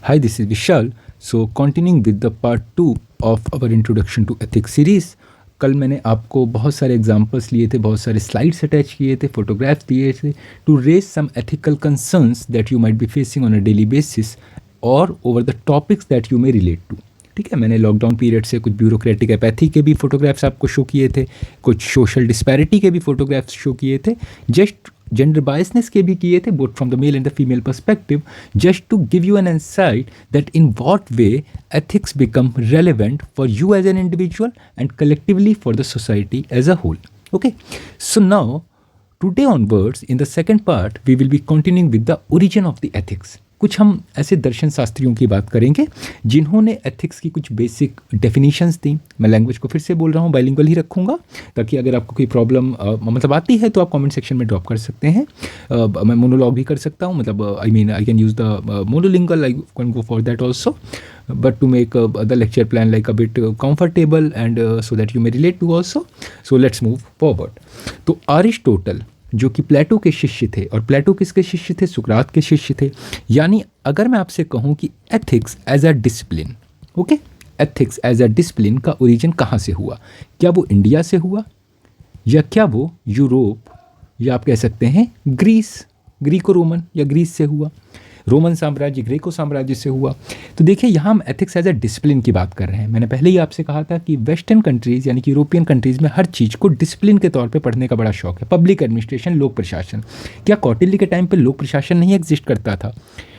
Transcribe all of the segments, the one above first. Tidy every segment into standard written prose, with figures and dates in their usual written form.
Hi, this is Vishal. So, continuing with the part 2 of our introduction to ethics series. कल मैंने आपको बहुत सारे एग्जांपल्स लिए थे, बहुत सारे स्लाइड्स अटैच किए थे, फोटोग्राफ्स दिए थे to raise some ethical concerns that you might be facing on a daily basis और over the topics that you may relate to. ठीक है, मैंने लॉकडाउन पीरियड से कुछ ब्यूरोक्रेटिक एपैथी के भी फोटोग्राफ्स आपको शो किए थे, कुछ सोशल डिस्पैरिटी के भी फोटोग्राफ्स शो किए थे, जस्ट जेंडर बायसनेस के भी किए थे, both from the male and the female perspective, just to give you an insight that in what way ethics become relevant for you as an individual and collectively for the society as a whole. Okay, so now today onwards in the second part we will be continuing with the origin of the ethics. कुछ हम ऐसे दर्शन शास्त्रियों की बात करेंगे जिन्होंने ethics की कुछ basic definitions दी. मैं लैंग्वेज को फिर से बोल रहा हूँ, बाइलिंगुअल ही रखूँगा ताकि अगर आपको कोई प्रॉब्लम मतलब आती है तो आप कमेंट सेक्शन में ड्रॉप कर सकते हैं. मैं मोनोलॉग भी कर सकता हूँ, मतलब I can use the monolingual, I can go for that also, but to make the lecture plan like a bit comfortable and so that you may relate to also. So let's move forward. तो Aristotle जो कि प्लेटो के शिष्य थे, और प्लेटो किसके शिष्य थे? सुकरात के शिष्य थे. यानी अगर मैं आपसे कहूँ कि ethics as a discipline, okay, ethics as a discipline का ओरिजिन कहाँ से हुआ? क्या वो इंडिया से हुआ, या क्या वो यूरोप, या आप कह सकते हैं ग्रीस, ग्रीको रोमन या ग्रीस से हुआ, रोमन साम्राज्य, ग्रेको साम्राज्य से हुआ? तो देखिए, यहाँ हम एथिक्स एज अ डिसिप्लिन की बात कर रहे हैं. मैंने पहले ही आपसे कहा था कि वेस्टर्न कंट्रीज़ यानी कि यूरोपियन कंट्रीज़ में हर चीज़ को डिसिप्लिन के तौर पे पढ़ने का बड़ा शौक है. पब्लिक एडमिनिस्ट्रेशन, लोक प्रशासन. क्या कौटिल्य के टाइम पे लोक प्रशासन नहीं एग्जिस्ट करता था?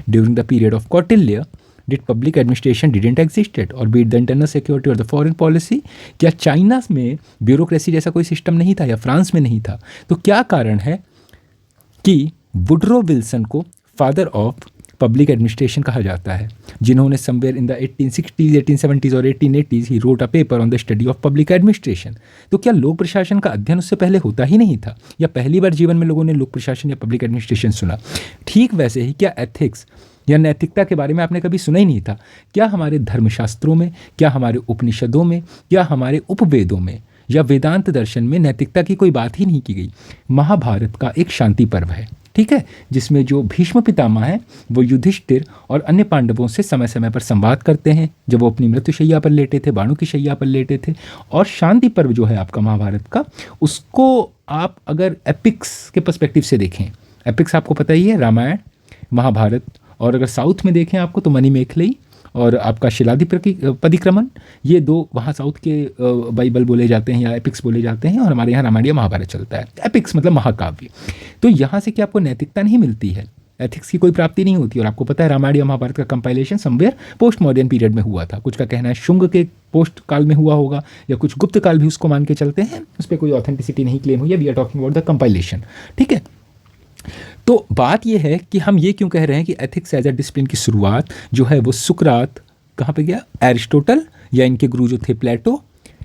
During the period of Kautilya did public administration didn't existed, और बीट द इंटरनल सिक्योरिटी और द फॉरेन पॉलिसी? क्या चाइना में ब्यूरोक्रेसी जैसा कोई सिस्टम नहीं था, या फ्रांस में नहीं था? तो क्या कारण है कि वुडरो विल्सन को फादर ऑफ पब्लिक एडमिनिस्ट्रेशन कहा जाता है, जिन्होंने somewhere in the 1860s, 1870s और 1880s he wrote a paper on the study of public administration? तो क्या लोक प्रशासन का अध्ययन उससे पहले होता ही नहीं था, या पहली बार जीवन में लोगों ने लोक प्रशासन या पब्लिक एडमिनिस्ट्रेशन सुना? ठीक वैसे ही क्या एथिक्स या नैतिकता के बारे में आपने कभी सुना ही नहीं था? क्या हमारे धर्मशास्त्रों में, क्या हमारे उपनिषदों में, क्या हमारे उपवेदों में या वेदांत दर्शन में नैतिकता की कोई बात ही नहीं की गई? महाभारत का एक शांति पर्व है, ठीक है, जिसमें जो भीष्म पितामह हैं वो युधिष्ठिर और अन्य पांडवों से समय समय पर संवाद करते हैं जब वो अपनी मृत्यु शैया पर लेटे थे, बाणों की शैया पर लेटे थे. और शांति पर्व जो है आपका महाभारत का, उसको आप अगर एपिक्स के पर्सपेक्टिव से देखें, एपिक्स आपको पता ही है, रामायण, महाभारत, और अगर साउथ में देखें आपको तो मणिमेखलई और आपका शिलादि परिक्रमण, ये दो वहाँ साउथ के बाइबल बोले जाते हैं या एपिक्स बोले जाते हैं, और हमारे यहाँ रामायण या महाभारत चलता है. एपिक्स मतलब महाकाव्य. तो यहाँ से क्या आपको नैतिकता नहीं मिलती है, एथिक्स की कोई प्राप्ति नहीं होती. और आपको पता है रामायण या महाभारत का compilation somewhere post modern period में हुआ था. कुछ का कहना है शुंग के पोस्ट काल में हुआ होगा, या कुछ गुप्त काल भी उसको मान के चलते हैं, उस पर कोई ऑथेंटिसिटी नहीं क्लेम हुई है. We are talking about the compilation, ठीक है. तो बात यह है कि हम ये क्यों कह रहे हैं कि एथिक्स एज अ डिसिप्लिन की शुरुआत जो है वो सुकरात, कहाँ पे गया, एरिस्टोटल या इनके गुरु जो थे प्लेटो,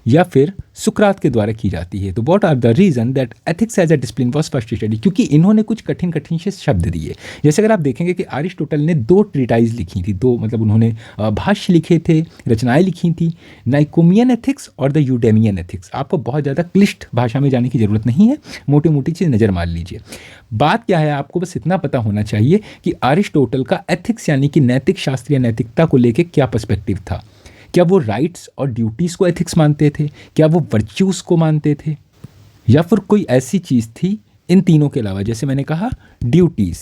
या फिर सुकरात के द्वारा की जाती है. तो what are the reason that ethics as a discipline was first study? क्योंकि इन्होंने कुछ कठिन कठिन से शब्द दिए. जैसे अगर आप देखेंगे कि अरिस्टोटल ने 2 ट्रीटाइज लिखी थी, 2 मतलब उन्होंने भाष्य लिखे थे, रचनाएं लिखी थी, नाइकोमियन एथिक्स और द यूडेमियन एथिक्स. आपको बहुत ज़्यादा क्लिष्ट भाषा में जाने की ज़रूरत नहीं है, मोटी मोटी चीज़ नज़र मार लीजिए. बात क्या है, आपको बस इतना पता होना चाहिए कि अरिस्टोटल का एथिक्स यानी कि नैतिक शास्त्र या नैतिकता को लेकर क्या पर्सपेक्टिव था. क्या वो राइट्स और ड्यूटीज़ को एथिक्स मानते थे, क्या वो वर्च्यूज़ को मानते थे, या फिर कोई ऐसी चीज़ थी इन तीनों के अलावा? जैसे मैंने कहा, ड्यूटीज़,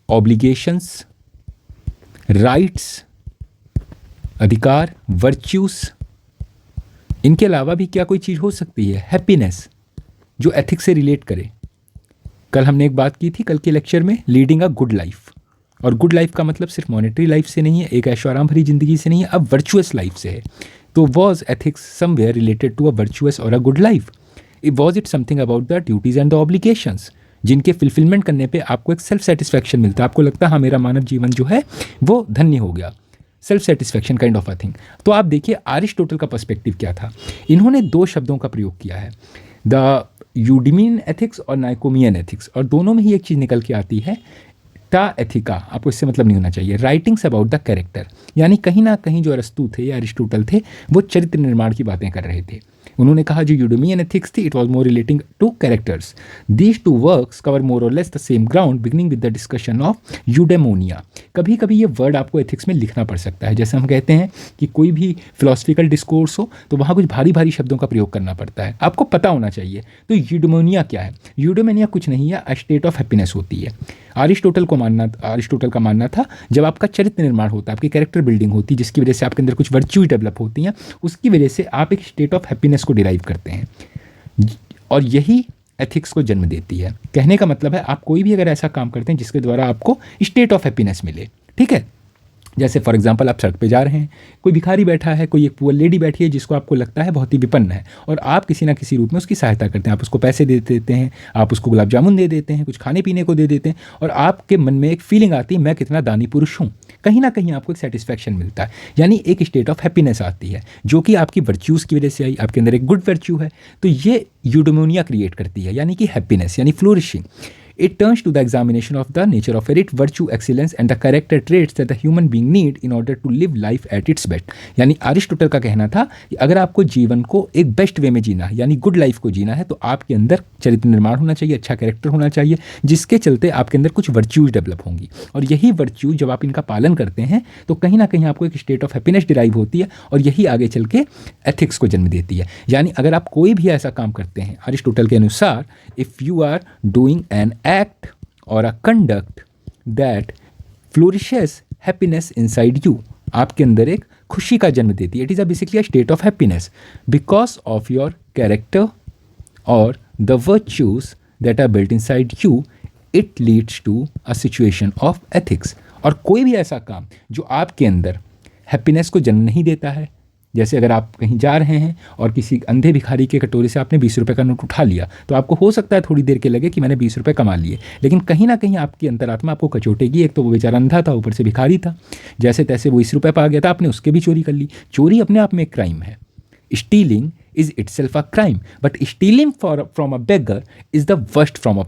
ऑब्लिगेशंस, राइट्स, अधिकार, वर्च्यूज़, इनके अलावा भी क्या कोई चीज़ हो सकती है, हैप्पीनेस, जो एथिक्स से रिलेट करे? कल हमने एक बात की थी, कल के लेक्चर में, लीडिंग अ गुड लाइफ. और गुड लाइफ का मतलब सिर्फ मॉनेटरी लाइफ से नहीं है, एक ऐशो आराम भरी जिंदगी से नहीं है, अब वर्चुअस लाइफ से है. तो was ethics somewhere related to a virtuous और a good life? Was it something about the duties and the obligations, जिनके फुलफिलमेंट करने पे आपको एक सेल्फ सेटिस्फैक्शन मिलता है, आपको लगता है हाँ मेरा मानव जीवन जो है वो धन्य हो गया, self satisfaction kind of a thing. तो आप देखिए अरिस्टोटल का पर्सपेक्टिव क्या था. इन्होंने 2 शब्दों का प्रयोग किया है, द यूडिमियन एथिक्स और नाइकोमियन एथिक्स, और दोनों में ही एक चीज़ निकल के आती है, टा एथिका. आपको इससे मतलब नहीं होना चाहिए. राइटिंग्स अबाउट द कैरेक्टर, यानी कहीं ना कहीं जो अरस्तु थे या अरिस्टोटल थे वो चरित्र निर्माण की बातें कर रहे थे. उन्होंने कहा जो यूडेमी एंड एथिक्स थी, it was more relating to characters. These two works cover more और less the same ground beginning with the discussion of eudaimonia. कभी कभी ये वर्ड आपको एथिक्स में लिखना पड़ सकता है, जैसे हम कहते हैं कि कोई भी फिलोसफिकल डिस्कोर्स हो तो वहाँ कुछ भारी भारी शब्दों का प्रयोग करना पड़ता है, आपको पता होना चाहिए। तो यूडेमोनिया क्या है? यूडेमोनिया कुछ नहीं है, अ स्टेट ऑफ हैप्पीनेस होती है। अरिस्टोटल का मानना था जब आपका चरित्र निर्माण होता है, आपकी कैरेक्टर बिल्डिंग होती है, जिसकी वजह से आपके अंदर कुछ वर्च्यू डेवलप होती हैं, उसकी वजह से आप एक स्टेट ऑफ हैप्पीनेस को डिराइव करते हैं और यही एथिक्स को जन्म देती है। कहने का मतलब है आप कोई भी अगर ऐसा काम करते हैं जिसके द्वारा आपको स्टेट ऑफ हैप्पीनेस मिले, ठीक है। जैसे फॉर एग्जांपल आप सड़क पे जा रहे हैं, कोई भिखारी बैठा है, कोई एक पुअर लेडी बैठी है जिसको आपको लगता है बहुत ही विपन्न है, और आप किसी ना किसी रूप में उसकी सहायता करते हैं। आप उसको पैसे दे देते हैं, आप उसको गुलाब जामुन दे देते हैं, कुछ खाने पीने को दे देते हैं, और आपके मन में एक फीलिंग आती है मैं कितना दानी पुरुष हूँ। कहीं ना कहीं आपको एक सेटिस्फैक्शन मिलता है, यानी एक स्टेट ऑफ हैप्पीनेस आती है जो कि आपकी वर्च्यूज़ की वजह से आई, आपके अंदर एक गुड वर्च्यू है। तो ये यूडेमोनिया क्रिएट करती है, यानी कि हैप्पीनेस यानी flourishing. It turns to the examination of the nature of merit, virtue, excellence and the character traits that the human being need in order to live life at its best। यानी Aristotle का कहना था कि अगर आपको जीवन को एक बेस्ट वे में जीना है, यानी गुड लाइफ को जीना है, तो आपके अंदर चरित्र निर्माण होना चाहिए, अच्छा कैरेक्टर होना चाहिए, जिसके चलते आपके अंदर कुछ वर्च्यूज डेवलप होंगी। और यही वर्च्यू जब आप इनका पालन करते हैं तो कहीं ना कहीं आपको एक स्टेट ऑफ हैप्पीनेस डिराइव होती है, और यही आगे चल के एथिक्स को जन्म देती है। यानी अगर आप कोई भी ऐसा काम करते हैं, अरिस्टोटल के अनुसार, if you are doing an act or a conduct that flourishes happiness inside you, आपके अंदर एक खुशी का जन्म देती है। It is basically a state of happiness because of your character और the virtues that are built inside you, it leads to a situation of ethics. और कोई भी ऐसा काम जो आपके अंदर हैप्पीनेस को जन्म नहीं देता है, जैसे अगर आप कहीं जा रहे हैं और किसी अंधे भिखारी के कटोरे से आपने 20 रुपये का नोट उठा लिया, तो आपको हो सकता है थोड़ी देर के लगे कि मैंने 20 रुपये कमा लिए, लेकिन कहीं ना कहीं आपकी अंतरात्मा आपको कचोटेगी। एक तो वो बेचारा अंधा था, ऊपर से भिखारी था, जैसे तैसे वो 20 रुपये पा गया था, आपने उसके भी चोरी कर ली। चोरी अपने आप में एक क्राइम है। Stealing is itself a crime, but stealing from a beggar is the worst form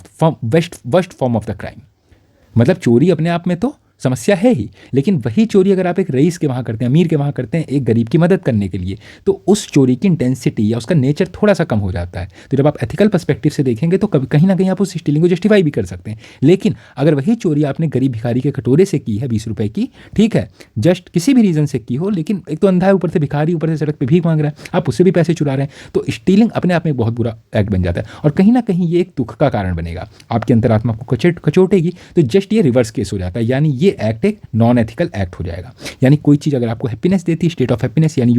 of the crime। मतलब चोरी अपने आप में तो समस्या है ही, लेकिन वही चोरी अगर आप एक रईस के वहाँ करते हैं, अमीर के वहाँ करते हैं, एक गरीब की मदद करने के लिए, तो उस चोरी की इंटेंसिटी या उसका नेचर थोड़ा सा कम हो जाता है। तो जब आप एथिकल पर्सपेक्टिव से देखेंगे तो कभी कहीं ना कहीं आप उस स्टीलिंग को जस्टिफाई भी कर सकते हैं। लेकिन अगर वही चोरी आपने गरीब भिखारी के कटोरे से की है 20 रुपये की, ठीक है, जस्ट किसी भी रीज़न से की हो, लेकिन एक तो अंधा है, ऊपर से भिखारी, ऊपर से सड़क पर भीख मांग रहा है, आप उससे भी पैसे चुरा रहे हैं, तो स्टीलिंग अपने आप में एक बहुत बुरा एक्ट बन जाता है, और कहीं ना कहीं ये एक दुख का कारण बनेगा, आपकी अंतरात्मा को कचोटेगी। तो जस्ट ये रिवर्स केस हो जाता है, यानी ये एक्ट एक नॉन एथिकल एक्ट हो जाएगा। यानी कोई चीज़ अगर आपको हैप्पीनेस देती है, स्टेट ऑफ हैप्पीनेस यानी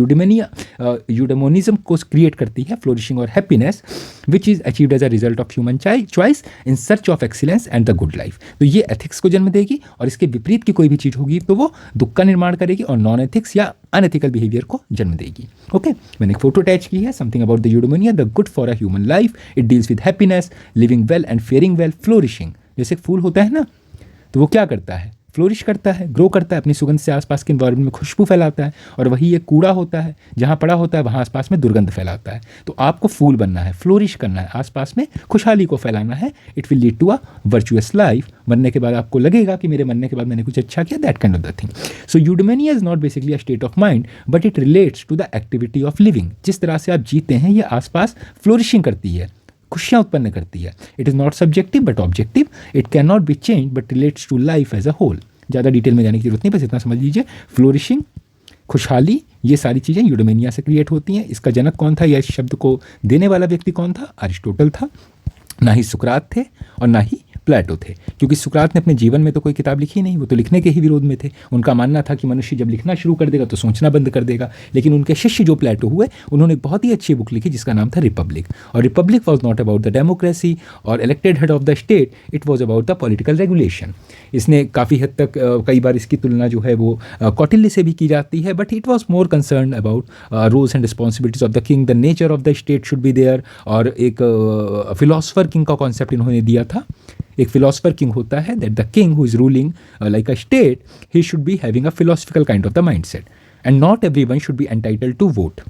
यूडेमोनिज्म को क्रिएट करती है, फ्लोरिशिंग और happiness, which is achieved as a result of human choice in search of excellence and the good life. तो ये एथिक्स को जन्म देगी, और इसके विपरीत की कोई भी चीज़ होगी तो वो दुख का निर्माण करेगी और नॉन एथिक्स या अनएथिकल बिहेवियर को जन्म देगी। ओके, मैंने एक फोटो अटैच की है, something about the eudaimonia, the good for a human life, it deals with happiness, living well and faring well, flourishing. जैसे फूल होता है ना, तो वो क्या करता है? फ्लोरिश करता है, ग्रो करता है, अपनी सुगंध से आसपास के एनवायरनमेंट में खुशबू फैलाता है, और वही एक कूड़ा होता है, जहाँ पड़ा होता है वहाँ आसपास में दुर्गंध फैलाता है। तो आपको फूल बनना है, फ्लोरिश करना है, आसपास में खुशहाली को फैलाना है। It will lead to a virtuous life. मरने के बाद आपको लगेगा कि मेरे मरने के बाद मैंने कुछ अच्छा किया, that kind of the thing. So eudaimonia is not basically a state of mind, but it relates to the activity of living. जिस तरह से आप जीते हैं, ये आसपास फ्लोरिशिंग करती है, खुशियाँ उत्पन्न करती है। It is not subjective but objective, it can not be change but relates to life as a whole. ज़्यादा डिटेल में जाने की जरूरत नहीं, बस इतना समझ लीजिए, फ्लोरिशिंग, खुशहाली, ये सारी चीज़ें यूडेमोनिया से क्रिएट होती हैं। इसका जनक कौन था, या इस शब्द को देने वाला व्यक्ति कौन था? अरिस्टोटल था। ना ही सुकरात थे और ना ही प्लेटो थे, क्योंकि सुकरात ने अपने जीवन में तो कोई किताब लिखी नहीं, वो तो लिखने के ही विरोध में थे। उनका मानना था कि मनुष्य जब लिखना शुरू कर देगा तो सोचना बंद कर देगा। लेकिन उनके शिष्य जो प्लेटो हुए, उन्होंने एक बहुत ही अच्छी बुक लिखी जिसका नाम था रिपब्लिक। और republic was not about the democracy और elected head of the state, it was about the political regulation. इसने काफ़ी हद तक कई बार इसकी तुलना जो है वो कौटिल्य से भी की जाती है, but it was more concern about roles and responsibilities of the king, the nature of the state should be there. और एक फिलोसफर किंग का कॉन्सेप्ट इन्होंने दिया था। एक फिलोसफर किंग होता है, that the king who is ruling like a state, he should be having a philosophical kind of the mindset, and not everyone should be entitled to vote.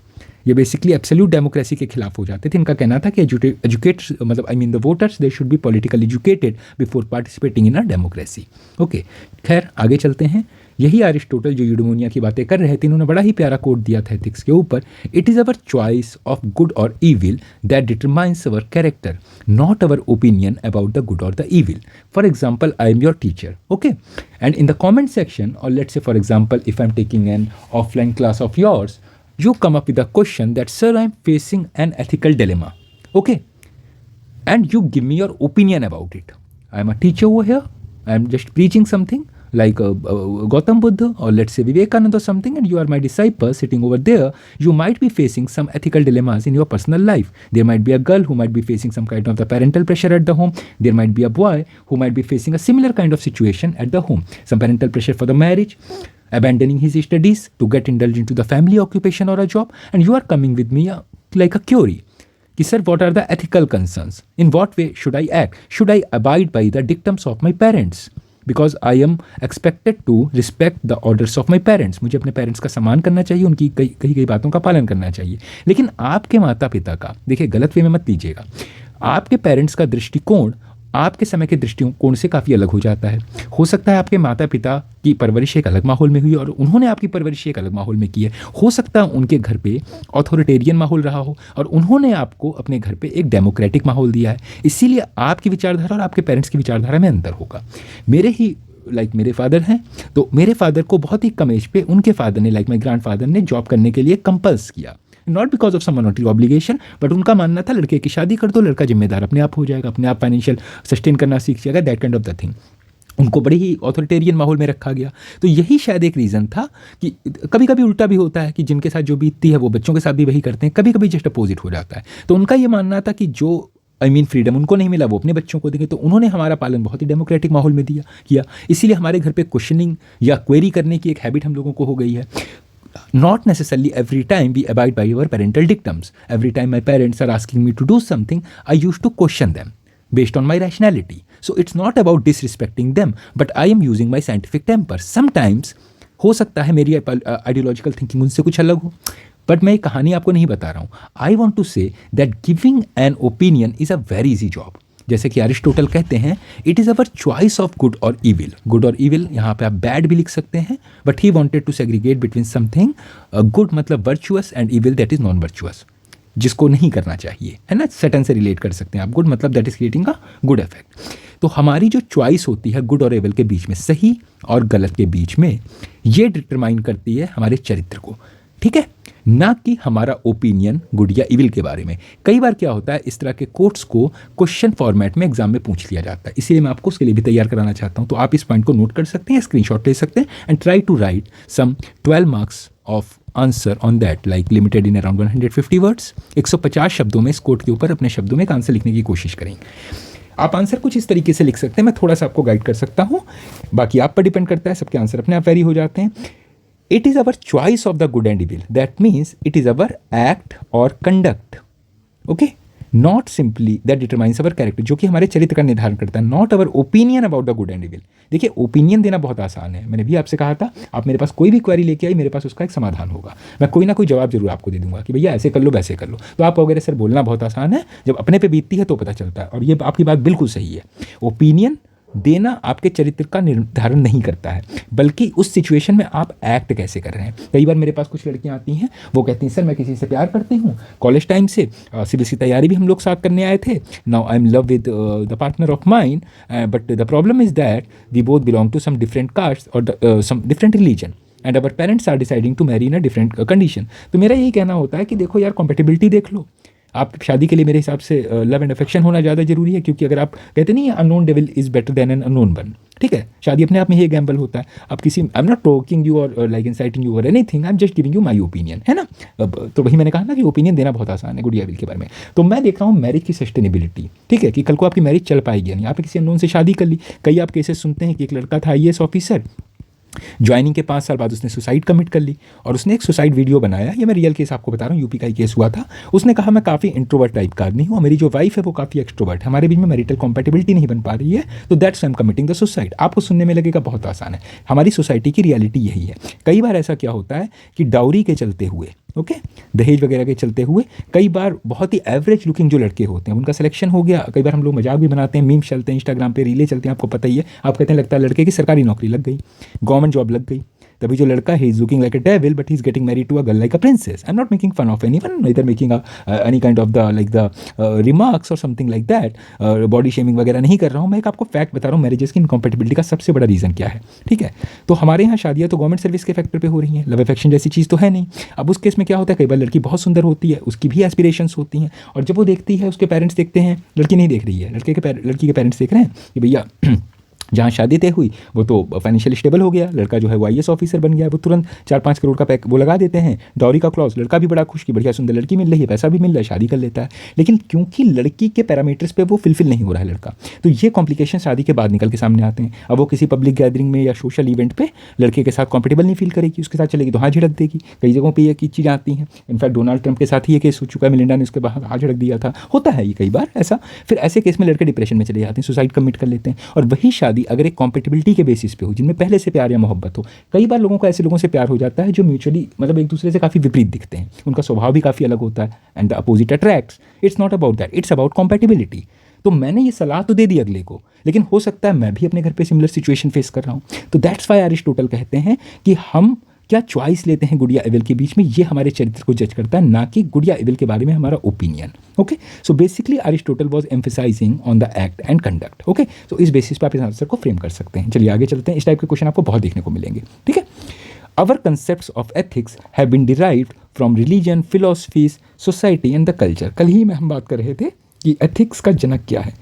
ये basically absolute democracy के खिलाफ हो जाते थे। इनका कहना था कि एजुकेट मतलब I mean the voters, they should be politically educated before participating in a democracy. Okay, खैर आगे चलते हैं। यही अरिस्टोटल जो यूडोमोनिया की बातें कर रहे थे, इन्होंने बड़ा ही प्यारा कोट दिया था एथिक्स के ऊपर। It is our choice of good और evil that determines our character, not our opinion about the good और the evil. For example, I am your teacher, okay, and in the comment section, और let's say for example if I am taking an offline class of yours, you come up with a question that, sir, I'm facing an ethical dilemma, okay, and you give me your opinion about it. I'm a teacher over here, I'm just preaching something like Gautam Buddha or let's say Vivekananda or something, and you are my disciple sitting over there. You might be facing some ethical dilemmas in your personal life. There might be a girl who might be facing some kind of the parental pressure at the home. There might be a boy who might be facing a similar kind of situation at the home, some parental pressure for the marriage, abandoning his studies to get indulged into the family occupation or a job, and you are coming with me like a query. Ki, sir, what are the ethical concerns? In what way should I act? Should I abide by the dictums of my parents? Because I am expected to respect the orders of my parents. मुझे अपने parents का सम्मान करना चाहिए, उनकी कई बातों का पालन करना चाहिए। लेकिन आपके माता पिता का, देखिए गलत वे में मत लीजिएगा, आपके पेरेंट्स का दृष्टिकोण आपके समय के दृष्टिकोण से काफ़ी अलग हो जाता है। हो सकता है आपके माता पिता की परवरिश एक अलग माहौल में हुई और उन्होंने आपकी परवरिश एक अलग माहौल में की है। हो सकता है उनके घर पे ऑथोरिटेरियन माहौल रहा हो और उन्होंने आपको अपने घर पे एक डेमोक्रेटिक माहौल दिया है, इसीलिए आपकी विचारधारा और आपके पेरेंट्स की विचारधारा में अंतर होगा। मेरे फादर हैं, तो मेरे फादर को बहुत ही कम एज पे उनके फादर ने, माई ग्रैंड फादर ने जॉब करने के लिए कंपल्स किया, not because of some monetary obligation, but उनका मानना था लड़के की शादी कर दो, लड़का जिम्मेदार अपने आप हो जाएगा, अपने आप फाइनेंशियल सस्टेन करना सीख जाएगा, that kind of the thing. उनको बड़े ही ऑथोरिटेरियन माहौल में रखा गया। तो यही शायद एक रीज़न था कि कभी कभी उल्टा भी होता है कि जिनके साथ जो बीतती है वो बच्चों के साथ भी वही करते हैं, कभी कभी जस्ट अपोजिट हो जाता है। तो उनका ये मानना था कि जो फ्रीडम उनको नहीं मिला वो अपने बच्चों को देंगे, तो उन्होंने हमारा पालन बहुत ही डेमोक्रेटिक माहौल में किया। इसीलिए हमारे घर पे क्वेश्चनिंग या क्वेरी करने की एक हैबिट हम लोगों को हो गई है। Not necessarily every time we abide by our parental dictums. Every time my parents are asking me to do something, I used to question them based on my rationality. So it's not about disrespecting them, but I am using my scientific temper. Sometimes हो सकता है मेरी ideological thinking उनसे कुछ अलग हो, but मैं ये कहानी आपको नहीं बता रहा हूँ। I want to say that giving an opinion is a very easy job. जैसे कि अरिस्टोटल कहते हैं, it is our choice of good और ईविल। गुड और ईविल यहाँ पे आप बैड भी लिख सकते हैं, but he wanted to segregate between something good मतलब virtuous and evil that is non virtuous, जिसको नहीं करना चाहिए, है ना। सैटन से रिलेट कर सकते हैं आप। गुड मतलब that is creating a good effect. तो हमारी जो चॉइस होती है गुड और ईविल के बीच में, सही और गलत के बीच में, ये डिटरमाइन करती है हमारे चरित्र को, ठीक है, ना कि हमारा ओपिनियन गुड या इविल के बारे में। कई बार क्या होता है, इस तरह के कोट्स को क्वेश्चन फॉर्मेट में एग्जाम में पूछ लिया जाता है, इसलिए मैं आपको उसके लिए भी तैयार कराना चाहता हूं। तो आप इस पॉइंट को नोट कर सकते हैं, स्क्रीनशॉट ले सकते हैं, and try to write some 12 marks of answer on that, like limited in around 150 words. 150 शब्दों में इस कोट के ऊपर अपने शब्दों में एक आंसर लिखने की कोशिश करेंगे। आप आंसर कुछ इस तरीके से लिख सकते हैं, मैं थोड़ा सा आपको गाइड कर सकता हूँ, बाकी आप पर डिपेंड करता है, सबके आंसर अपने आप वेरी हो जाते हैं। It is our choice of the good and evil. That means it is our act or conduct. Okay? Not simply that determines our character, जो कि हमारे चरित्र का निर्धारण करता है। Not our opinion about the good and evil. देखिए, opinion देना बहुत आसान है। मैंने भी आपसे कहा था, आप मेरे पास कोई भी क्वेरी लेके आई, मेरे पास उसका एक समाधान होगा। मैं कोई ना कोई जवाब जरूर आपको दे दूंगा कि भैया ऐसे कर लो, वैसे कर लो। तो आप वगैरह सर बोलना बहुत आसान है, जब अपने पे बीतती है तो पता चलता है। और ये आपकी बात बिल्कुल सही है। ओपिनियन देना आपके चरित्र का निर्धारण नहीं करता है, बल्कि उस सिचुएशन में आप एक्ट कैसे कर रहे हैं। कई बार मेरे पास कुछ लड़कियां आती हैं, वो कहती हैं सर मैं किसी से प्यार करती हूँ, कॉलेज टाइम से सिविल्स की तैयारी भी हम लोग साथ करने आए थे, now I am love with the partner of mine, but the problem is that we both belong to some different caste और some different religion and our parents are deciding to marry in a different condition. तो मेरा यही कहना होता है कि देखो यार, कॉम्पेटिबिलिटी देख लो। आप शादी के लिए मेरे हिसाब से लव एंड अफेक्शन होना ज़्यादा जरूरी है, क्योंकि अगर आप कहते नहीं है unknown devil is better than an unknown one, ठीक है। शादी अपने आप में ही गैम्बल होता है। आप किसी, आई एम नॉट प्रोवोकिंग यू और लाइक इंसाइटिंग यू और anything, I am just giving you my opinion, है ना। तो वही मैंने कहा ना कि ओपिनियन देना बहुत आसान है गुड या इविल के बारे में। तो मैं देख रहा हूँ मैरिज की सस्टेनेबिलिटी, ठीक है, कि कल को आपकी मैरिज चल पाएगी या नहीं। आपने किसी अननोन से शादी कर ली। कई आप केसेस सुनते हैं कि एक लड़का था IAS ऑफिसर, ज्वाइनिंग के 5 साल बाद उसने सुसाइड कमिट कर ली और उसने एक सुसाइड वीडियो बनाया। ये मैं रियल केस आपको बता रहा हूँ, यूपी का ही केस हुआ था। उसने कहा मैं काफ़ी इंट्रोवर्ट टाइप का आदमी हूँ, मेरी जो वाइफ है वो काफ़ी एक्सट्रोवर्ट है, हमारे बीच में मैरिटल कॉम्पेटिबिलिटी नहीं बन पा रही है, तो that's I am committing the suicide. आपको सुनने में लगेगा बहुत आसान है, हमारी सोसाइटी की रियलिटी यही है। कई बार ऐसा क्या होता है कि डाउरी के चलते हुए ओके। दहेज वगैरह के चलते हुए कई बार बहुत ही एवरेज लुकिंग जो लड़के होते हैं उनका सिलेक्शन हो गया। कई बार हम लोग मजाक भी बनाते हैं, मीम्स चलते हैं, इंस्टाग्राम पे रीलें चलती हैं, आपको पता ही है। आप कहते हैं लगता है लड़के की सरकारी नौकरी लग गई, गवर्नमेंट जॉब लग गई, तभी जो लड़का है is looking like a devil but he is getting married to a girl like a princess. I am not making fun of anyone, neither making any kind of the like the remarks और something like that, body shaming वगैरह नहीं कर रहा हूँ। मैं एक आपको fact बता रहा हूँ मैरिजेस की इनकम्पेटिबिलिटी का सबसे बड़ा रीज़न क्या है, ठीक है। तो हमारे यहाँ शादियाँ तो गवर्नमेंट सर्विस के फैक्टर पे हो रही हैं, लव अफेक्शन जैसी चीज़ तो है नहीं। अब उस केस में क्या होता है, कई बार लड़की बहुत सुंदर होती है, उसकी भी एस्पिरेशंस होती हैं, और जब वो देखती है, उसके पेरेंट्स देखते हैं, लड़की नहीं देख रही है, लड़की के पेरेंट्स देख रहे हैं कि भैया जहाँ शादी तय हुई वो तो फाइनेंशियल स्टेबल हो गया, लड़का जो है वो IAS ऑफिसर बन गया, वो तुरंत 4-5 करोड़ का पैक वो लगा देते हैं, डॉरी का क्लॉज, लड़का भी बड़ा खुश कि बढ़िया सुंदर लड़की मिल रही है, पैसा भी मिल रहा है, शादी कर लेता है। लेकिन क्योंकि लड़की के पैरामीटर्स पे वो फिलफिल नहीं हो रहा है लड़का, तो ये कॉम्प्लिकेशन शादी के बाद निकल के सामने आते हैं। अब वो किसी पब्लिक गैदरिंग में या सोशल इवेंट पे लड़के के साथ कंफर्टेबल नहीं फील करेगी, उसके साथ चलेगी तो हाँ झिड़क देगी। कई जगहों पर ये चीज़ें आती हैं, इनफैक्ट डोनाल्ड ट्रंप के साथ ही ये केस हो चुका है, मिलिंडा ने उसके बाद हाँ झिड़क दिया था, होता है ये कई बार ऐसा। फिर ऐसे केस में लड़के डिप्रेशन में चले जाते हैं, सुसाइड कमिट कर लेते हैं। और वही शादी अगर एक कॉम्पेटिबिलिटी के बेसिस पे हो, जिनमें पहले से प्यार या मोहब्बत हो, कई बार लोगों को ऐसे लोगों से प्यार हो जाता है जो म्यूचुअली मतलब एक दूसरे से काफ़ी विपरीत दिखते हैं, उनका स्वभाव भी काफ़ी अलग होता है, and the opposite attracts. It's not about that, it's about compatibility. तो मैंने ये सलाह तो दे दी अगले को, लेकिन हो सकता है मैं भी अपने घर पे सिमिलर सिचुएशन फेस कर रहा हूँ। तो दैट्स वाई अरिस्टोटल कहते हैं कि हम क्या चॉइस लेते हैं गुड या एविल के बीच में, ये हमारे चरित्र को जज करता है, ना कि गुड या एविल के बारे में हमारा opinion. Okay, so basically Aristotle was emphasising on the act and conduct. Okay, so इस बेसिस पे आप इस आंसर को फ्रेम कर सकते हैं। चलिए आगे चलते हैं, इस टाइप के क्वेश्चन आपको बहुत देखने को मिलेंगे, ठीक है। Our concepts of ethics have been derived from religion, philosophies, society and the culture। कल ही में हम बात कर रहे थे कि एथिक्स का जनक क्या है,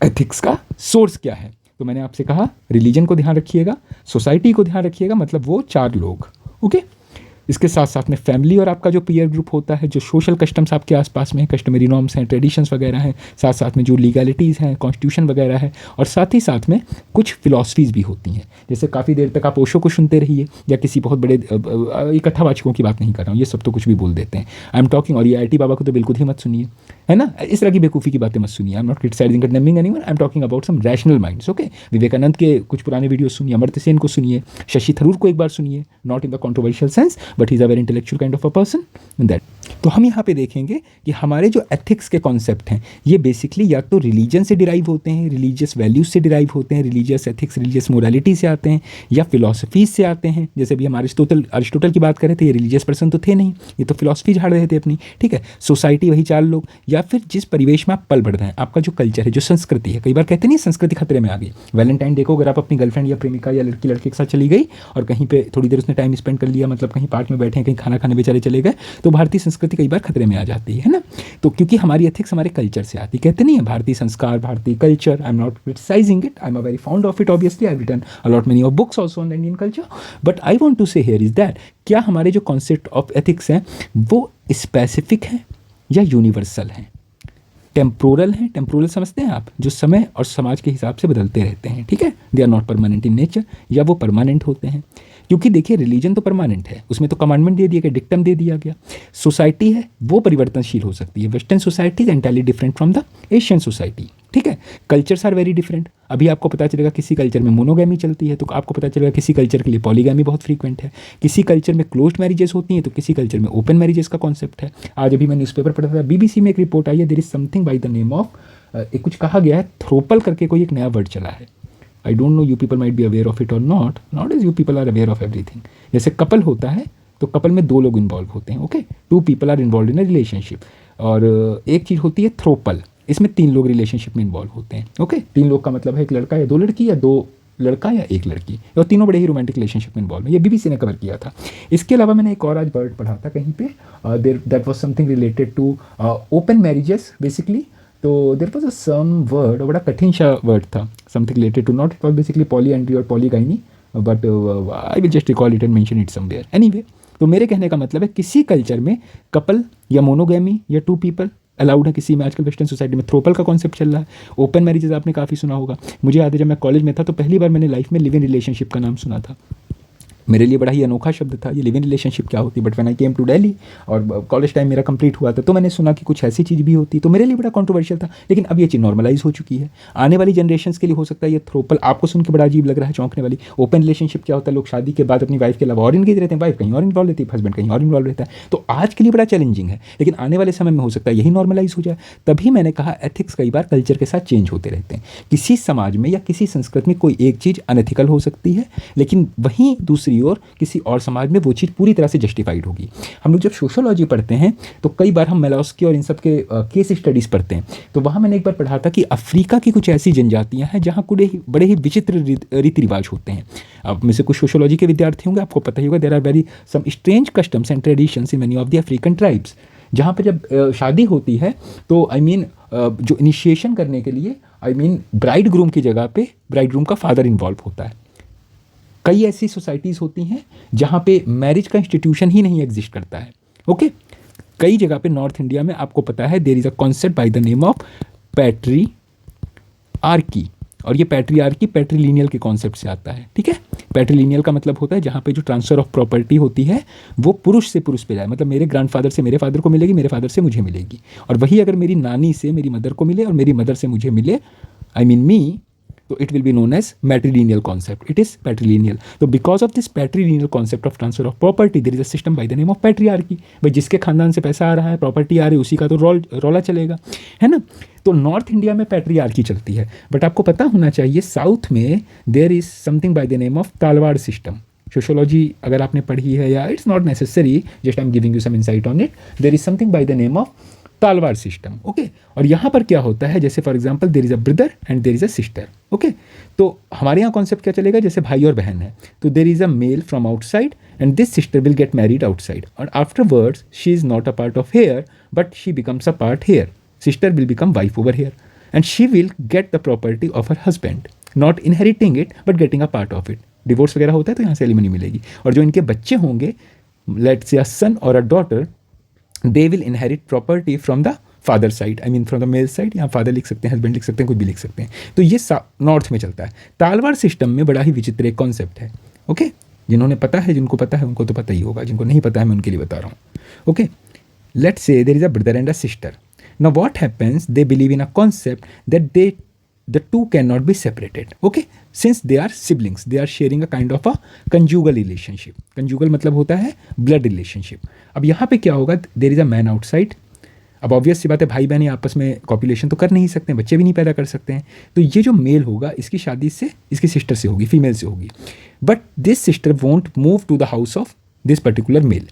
एथिक्स का सोर्स क्या है। तो मैंने आपसे कहा रिलीजन को ध्यान रखिएगा, सोसाइटी को ध्यान रखिएगा, मतलब वो 4 लोग, ओके। इसके साथ साथ में फैमिली और आपका जो पीयर ग्रुप होता है, जो सोशल कस्टम्स आपके आसपास में हैं, कस्टमरी नॉर्म्स हैं, ट्रेडिशंस वगैरह हैं, साथ साथ में जो लीगैलिटीज़ हैं, कॉन्स्टिट्यूशन वगैरह है, और साथ ही साथ में कुछ फिलॉसफीज़ भी होती हैं। जैसे काफ़ी देर तक आप ओशो को सुनते रहिए, या किसी बहुत बड़े कथावाचकों की बात नहीं कर रहा हूँ, ये सब तो कुछ भी बोल देते हैं। आई एम टॉकिंग, और ये IT बाबा को तो बिल्कुल ही मत सुनिए, है ना, इस तरह की बेवकूफ़ी की बातें मत सुनिए। I am not criticising condemning anyone, I am talking about some rational minds, okay. Vivekananda के कुछ पुराने वीडियो सुनिए, अमर्त्य सेन को सुनिए, शशि थरूर को एक बार सुनिए, not in the controversial sense but he is a very intellectual kind of a person in that. तो हम यहाँ पे देखेंगे कि हमारे जो एथिक्स के कॉन्सेप्ट हैं ये बेसिकली या तो रिलीजन से डिराइव होते हैं, रिलीजियस वैल्यूज से डिराइव होते हैं, रिलीजियस एथिक्स, रिलीजियस मोरालिटी से आते हैं, या फिलॉसफीज से आते हैं। जैसे भी हम अरिस्टोटल की बात करें थे, ये रिलीजियस पर्सन तो थे नहीं, ये तो फिलॉसफी झाड़ रहे थे अपनी, ठीक है। सोसाइटी वही 4 लोग, या फिर जिस परिवेश में आप पल बढ़ रहे हैं, आपका जो कल्चर है, जो संस्कृति है। कई बार कहते नहीं संस्कृति खतरे में आ गई। वैलेंटाइन देखो, अगर आप अपनी गर्लफ्रेंड या प्रेमिका या लड़की लड़के के साथ चली गई और कहीं पे थोड़ी देर उसने टाइम स्पेंड कर लिया, मतलब कहीं पार्क में बैठे हैं, कहीं खाना खाने बेचारे चले गए, तो भारतीय संस्कृति कई बार खतरे में आ जाती है ना। तो क्योंकि हमारी एथिक्स हमारे कल्चर से आती, कहते नहीं है भारतीय संस्कार, भारतीय culture. I am not criticising it, I am a very found of it, obviously I have written a lot many of books also on the Indian culture, but I want to say here is that क्या हमारे जो concept of ethics हैं वो specific हैं या universal हैं, temporal हैं। Temporal समझते हैं आप, जो समय और समाज के हिसाब से बदलते रहते हैं, ठीक है। They are not permanent in nature, या वो परमानेंट होते हैं। क्योंकि देखिए रिलीजन तो परमानेंट है, उसमें तो कमांडमेंट दे दिया गया, डिक्टम दे दिया गया। सोसाइटी है वो परिवर्तनशील हो सकती है। Western society is entirely different from the Asian society, ठीक है। Cultures are very different. अभी आपको पता चलेगा किसी कल्चर में मोनोगैमी चलती है, तो आपको पता चलेगा किसी कल्चर के लिए पॉलीगैमी बहुत फ्रीक्वेंट है। किसी कल्चर में क्लोज्ड मैरिजेस होती हैं, तो किसी कल्चर में ओपन मैरिजेस का कॉन्सेप्ट है। आज अभी मैं न्यूज़पेपर पढ़ा था, BBC में एक रिपोर्ट आई है, there is something by the name of, एक कुछ कहा गया है, थ्रोपल करके कोई एक नया वर्ड चला है। I don't know, you people might be aware of it और not, not is you people are aware of everything. जैसे कपल होता है तो कपल में 2 लोग इन्वॉल्व होते हैं, okay, 2 people are involve in a relationship. और एक चीज़ होती है थ्रोपल, इसमें 3 लोग रिलेशनशिप में इन्वॉल्व होते हैं, ओके। 3 लोग का मतलब है 1 लड़का या 2 लड़की, या 2 लड़का या 1 लड़की, और तीनों बड़े ही रोमांटिक रिलेशनशिप में इन्वॉल्व है। ये BBC ने कवर किया था। इसके अलावा मैंने एक और आज वर्ड पढ़ा था कहीं पे, that was something related to open marriages basically. तो there was a some word, बड़ा कठिन सा वर्ड था, something related to, not it was basically polyandry और polygyny, but I will just recall it and mention it somewhere. Anyway, तो मेरे कहने का मतलब है किसी कल्चर में कपल या मोनोगैमी या 2 पीपल अलाउड है, किसी में आजकल वेस्टर्न सोसाइटी में थ्रोपल का कॉन्सेप्ट चल रहा है। ओपन मैरिजेस आपने काफ़ी सुना होगा। मुझे याद है जब मैं कॉलेज में था तो पहली बार मैंने लाइफ में लिव इन रिलेशनशिप का नाम सुना था। मेरे लिए बड़ा ही अनोखा शब्द था ये लिव इन रिलेशनशिप क्या होती है। But when I came to Delhi और कॉलेज टाइम मेरा कंप्लीट हुआ था तो मैंने सुना कि कुछ ऐसी चीज़ भी होती है, तो मेरे लिए बड़ा कॉन्ट्रोवर्शियल था। लेकिन अब ये चीज़ नॉर्मलाइज हो चुकी है। आने वाली जनरेशन के लिए हो सकता है ये थ्रोपल आपको सुन के बड़ा अजीब लग रहा है, चौंकने वाली। ओपन रिलेशनशिप क्या होता है, लोग शादी के बाद अपनी वाइफ के अलावा और इंगेज रहते हैं, वाइफ कहीं और इन्वॉल्व रहती है, हस्बैंड कहीं और इन्वॉल्व रहता है। तो आज के लिए बड़ा चैलेंजिंग है, लेकिन आने वाले समय में हो सकता है यही नॉर्मलाइज हो जाए। तभी मैंने कहा एथिक्स कई बार कल्चर के साथ चेंज होते रहते हैं। किसी समाज में या किसी संस्कृति में कोई एक चीज़ अनएथिकल हो सकती है, लेकिन वहीं दूसरी ओर किसी और समाज में वो चीज़ पूरी तरह से जस्टिफाइड होगी। हम लोग जब सोशोलॉजी पढ़ते हैं तो कई बार हम मेलास्की और इन सब के केस स्टडीज़ पढ़ते हैं। तो वहाँ मैंने एक बार पढ़ा था कि अफ्रीका की कुछ ऐसी जनजातियाँ हैं जहाँ बड़े ही विचित्र रीति रिवाज होते हैं। अब में से कुछ सोशोलॉजी के विद्यार्थी होंगे, आपको पता ही होगा there are very some strange customs and traditions in many of the African tribes. जहाँ पे जब शादी होती है तो जो इनिशिएशन करने के लिए ब्राइड ग्रूम की जगह पे ब्राइड ग्रूम का फादर इन्वॉल्व होता है। कई ऐसी सोसाइटीज़ होती हैं जहाँ पे मैरिज का इंस्टीट्यूशन ही नहीं एग्जिस्ट करता है। ओके, कई जगह पे नॉर्थ इंडिया में आपको पता है there is a concept by the name of patriarchy, और ये पैट्रियार्की पैट्रीलिनियल के कॉन्सेप्ट से आता है। ठीक है, पैट्रीलिनियल का मतलब होता है जहाँ पे जो ट्रांसफर ऑफ प्रॉपर्टी होती है वो पुरुष से पुरुष पे जाए, मतलब मेरे ग्रैंडफादर से मेरे फादर को मिलेगी, मेरे फादर से मुझे मिलेगी, और वही अगर मेरी नानी से मेरी मदर को मिले और मेरी मदर से मुझे मिले मी, तो it will be known as matrilineal concept. It is patrilineal. तो because of this patrilineal concept of transfer of property there is a system by the name of patriarchy. भाई जिसके खानदान से पैसा आ रहा है, प्रॉपर्टी आ रही है, उसी का तो रौला चलेगा, है ना। तो नॉर्थ इंडिया में पैट्रियार्की चलती है। बट आपको पता होना चाहिए साउथ में there is something by the name of Tarwad system. Sociology अगर आपने पढ़ी है, या it's not necessary, just I am giving you some insight on it, there is something by the name of Tarwad system. Okay, और यहाँ पर क्या होता है, जैसे for example there is a brother and there is a sister. Okay, तो हमारे यहाँ कॉन्सेप्ट क्या चलेगा, जैसे भाई और बहन है, तो there is a male from outside and this sister will get married outside, और afterwards she is not a part of here but she becomes a part here. Sister will become wife over here and she will get the property of her husband, not inheriting it but getting a part of it. Divorce वगैरह होता है तो यहाँ से alimony मिलेगी, और जो इनके बच्चे होंगे, लेट्स से अ सन और a daughter, they will inherit property from the father side, from the male side. यहाँ फादर लिख सकते हैं, हस्बैंड लिख सकते हैं, कुछ भी लिख सकते हैं। तो ये नॉर्थ में चलता है। तालवाड़ सिस्टम में बड़ा ही विचित्र एक कॉन्सेप्ट है। ओके, जिन्होंने पता है, जिनको पता है उनको तो पता ही होगा, जिनको नहीं पता है मैं उनके लिए बता रहा हूँ। Okay, let's say there is a brother and a sister. Now what happens, they believe in a concept that the two cannot be separated. Okay, since they are siblings, they are sharing a kind of a conjugal relationship. Conjugal मतलब होता है blood relationship. अब यहाँ पे क्या होगा, there is a man outside. अब obvious सी बात है, भाई बहन आपस में कॉपुलेशन तो कर नहीं सकते हैं, बच्चे भी नहीं पैदा कर सकते हैं। तो ये जो मेल होगा इसकी शादी से इसकी सिस्टर से होगी, फीमेल से होगी। But this sister won't move to the house of this particular male.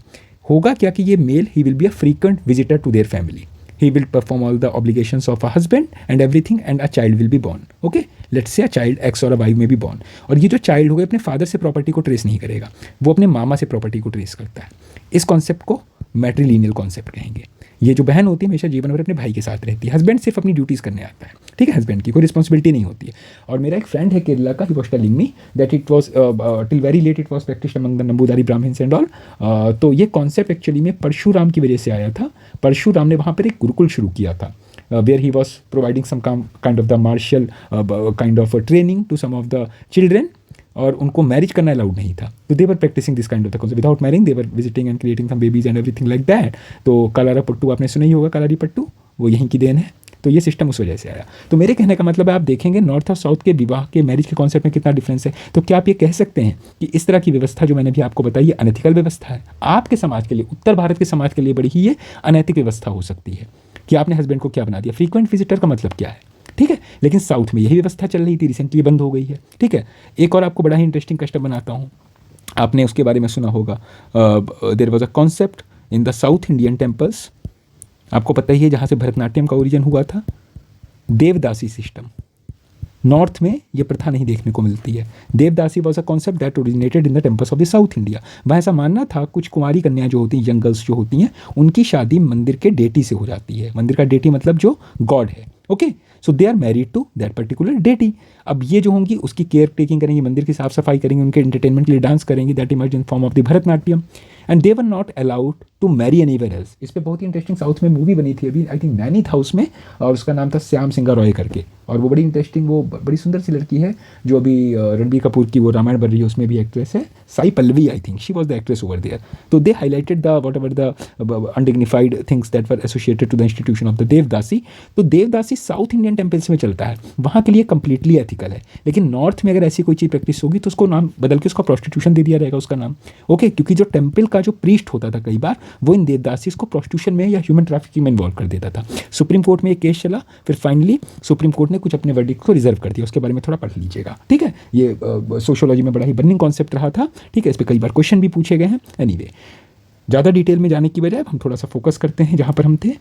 होगा क्या कि ये मेल ही will be a frequent visitor to their family. He will perform all the obligations of a husband and everything, and a child will be born. Okay, let's say a child X or a Y may be born. और ये जो child होगा अपने father से property को trace नहीं करेगा, वो अपने मामा से प्रॉपर्टी को ट्रेस करता है. इस कॉन्सेप्ट को मैट्रीलिनियल कॉन्सेप्ट कहेंगे. ये जो बहन होती है हमेशा जीवन भर अपने भाई के साथ रहती है. हस्बैंड सिर्फ अपनी ड्यूटीज़ करने आता है, ठीक है, हस्बैंड की कोई रिस्पॉन्सिबिलिटी नहीं होती है. और मेरा एक फ्रेंड है केरला का, he was telling me that it was till very late it was practised among the Namboodiri Brahmins and all. तो ये कॉन्सेप्ट एक्चुअली में परशुराम की वजह से आया था. परशुराम ने वहाँ पर एक गुरुकुल शुरू किया था, where he was providing some kind of the martial kind of training to some of the children, और उनको मैरिज करना अलाउड नहीं था. तो they were practising this kind of the concept without marrying. They were visiting and creating some babies and everything like that. तो कलारा पट्टू आपने सुना ही होगा, कलारी पट्टू, वो यहीं की देन है. तो ये सिस्टम उस वजह से आया. तो मेरे कहने का मतलब है, आप देखेंगे नॉर्थ और साउथ के विवाह के मैरिज के कॉन्सेप्ट में कितना डिफरेंस है. तो क्या आप ये कह सकते हैं कि इस तरह की व्यवस्था जो मैंने भी आपको बताई, ये अनएथिकल व्यवस्था है आपके समाज के लिए, उत्तर भारत के समाज के लिए बड़ी ही ये अनैतिक व्यवस्था हो सकती है कि आपने हस्बैंड को क्या बना दिया, फ्रीक्वेंट विजिटर का मतलब क्या है, ठीक है. लेकिन साउथ में यही व्यवस्था चल रही थी, रिसेंटली बंद हो गई है, ठीक है. एक और आपको बड़ा ही इंटरेस्टिंग कस्टम बनाता हूँ, आपने उसके बारे में सुना होगा. There was a concept in the South Indian temples, आपको पता ही है, जहाँ से भरतनाट्यम का ओरिजिन हुआ था, देवदासी सिस्टम. नॉर्थ में ये प्रथा नहीं देखने को मिलती है. Devadasi was a concept that originated in the temples of the south India. वहाँ ऐसा मानना था कुछ कुंवारी कन्या जो होती हैं, यंग गर्ल्स जो होती हैं, उनकी शादी मंदिर के डेटी से हो जाती है. मंदिर का डेटी मतलब जो गॉड है. Okay, so they are married to that particular deity. अब ये जो होंगी उसकी केयर टेकिंग करेंगी, मंदिर की साफ सफाई करेंगी, उनके एंटरटेनमेंट के लिए डांस करेंगी. That emerge in form of the Bharatanatyam. And they were not allowed to marry anywhere else. इस पे बहुत ही इंटरेस्टिंग साउथ में मूवी बनी थी अभी, आई थिंक नैनी था उसमें, और उसका नाम था श्याम सिंगा रॉय करके, और वो बड़ी इंटरेस्टिंग, वो बड़ी सुंदर सी लड़की है जो अभी रणबीर कपूर की वो रामायण बन रही है, उसमें भी एक्ट्रेस है, Sai Pallavi I think she was the actress over there. तो they highlighted the whatever the undignified things that were associated to the institution of the devadasi. तो देवदासी साउथ इंडियन टेम्पल्स में चलता है, वहाँ के लिए कंप्लीटली एथिकल है, लेकिन नॉर्थ में अगर ऐसी कोई चीज़ प्रैक्टिस होगी तो उसको नाम बदल के उसका प्रोस्टिट्यूशन दे दिया जाएगा उसका नाम। ओके, क्योंकि जो टेम्पल का जो प्रीस्ट होता था कई बार वो इन देवदासी को प्रोस्टिट्यूशन में या ह्यूमन ट्रैफिकिंग में इन्वॉल्व कर देता था। सुप्रीम कोर्ट में एक केस चला, फिर फाइनली सुप्रीम कोर्ट ने कुछ अपने वर्डिक्ट को रिजर्व कर दिया, उसके बारे में थोड़ा पढ़ लीजिएगा, ठीक है। ये सोशियोलॉजी में बड़ा ही बर्निंग कॉन्सेप्ट रहा था, ठीक है, इस पर कई बार क्वेश्चन भी पूछे गए हैं। एनीवे, ज़्यादा डिटेल में जाने की बजाय हम थोड़ा सा फोकस करते हैं जहाँ पर हम थे।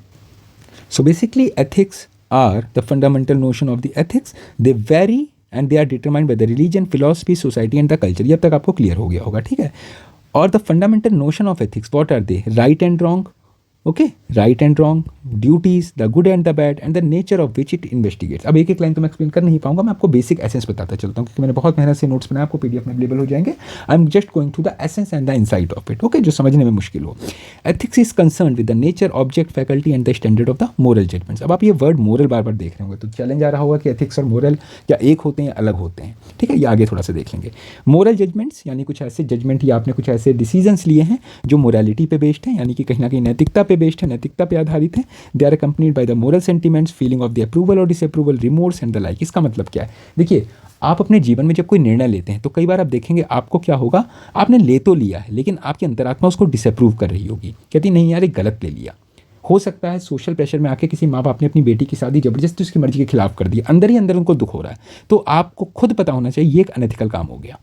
So basically ethics are the fundamental notion of the ethics, they vary and they are determined by the religion, philosophy, society and the culture. ये अब तक आपको क्लियर हो गया होगा, ठीक है। और the fundamental notion of ethics, what are they? Right and wrong, okay, right and wrong, duties, the good and the bad and the nature of which it investigates. अब एक एक लाइन तो मैं एक्सप्लेन कर नहीं पाऊंगा, मैं आपको बेसिक एसेंस बताता चलता हूँ, क्योंकि मैंने बहुत मेहनत से नोट्स बनाए, आपको पीडीएफ में अवेलेबल हो जाएंगे। I am just going to the essence and the insight of it, okay, जो समझने में मुश्किल हो। Ethics is concern with the nature, object, faculty and the standard of the moral judgements. अब आप ये वर्ड मोरल बार बार देख रहे होंगे तो चैलेंज आ रहा होगा कि एथिक्स और मोरल क्या एक होते हैं या अलग होते हैं, ठीक है, ये आगे थोड़ा सा देख लेंगे। मोरल जजमेंट्स यानी कुछ ऐसे जजमेंट या आपने कुछ ऐसे डिसीजंस लिए हैं जो मोरालिटी पे बेस्ड हैं, यानी कि कहीं ना कहीं नैतिकता पे बेस्ड है, नैतिकता पे आधारित है। They are accompanied by the moral sentiments, feeling of the approval और disapproval, remorse and the like. इसका मतलब क्या है? देखिए, आप अपने जीवन में जब कोई निर्णय लेते हैं तो कई बार आप देखेंगे आपको क्या होगा, आपने ले तो लिया है लेकिन आपकी अंतरात्मा उसको डिसअप्रूव कर रही होगी, कहती नहीं यार ये गलत ले लिया। हो सकता है सोशल प्रेशर में आके किसी माँ बाप ने अपनी बेटी की शादी जबरदस्ती उसकी मर्जी के खिलाफ कर दी, अंदर ही अंदर उनको दुख हो रहा है, तो आपको खुद पता होना चाहिए ये एक अनएथिकल काम हो गया।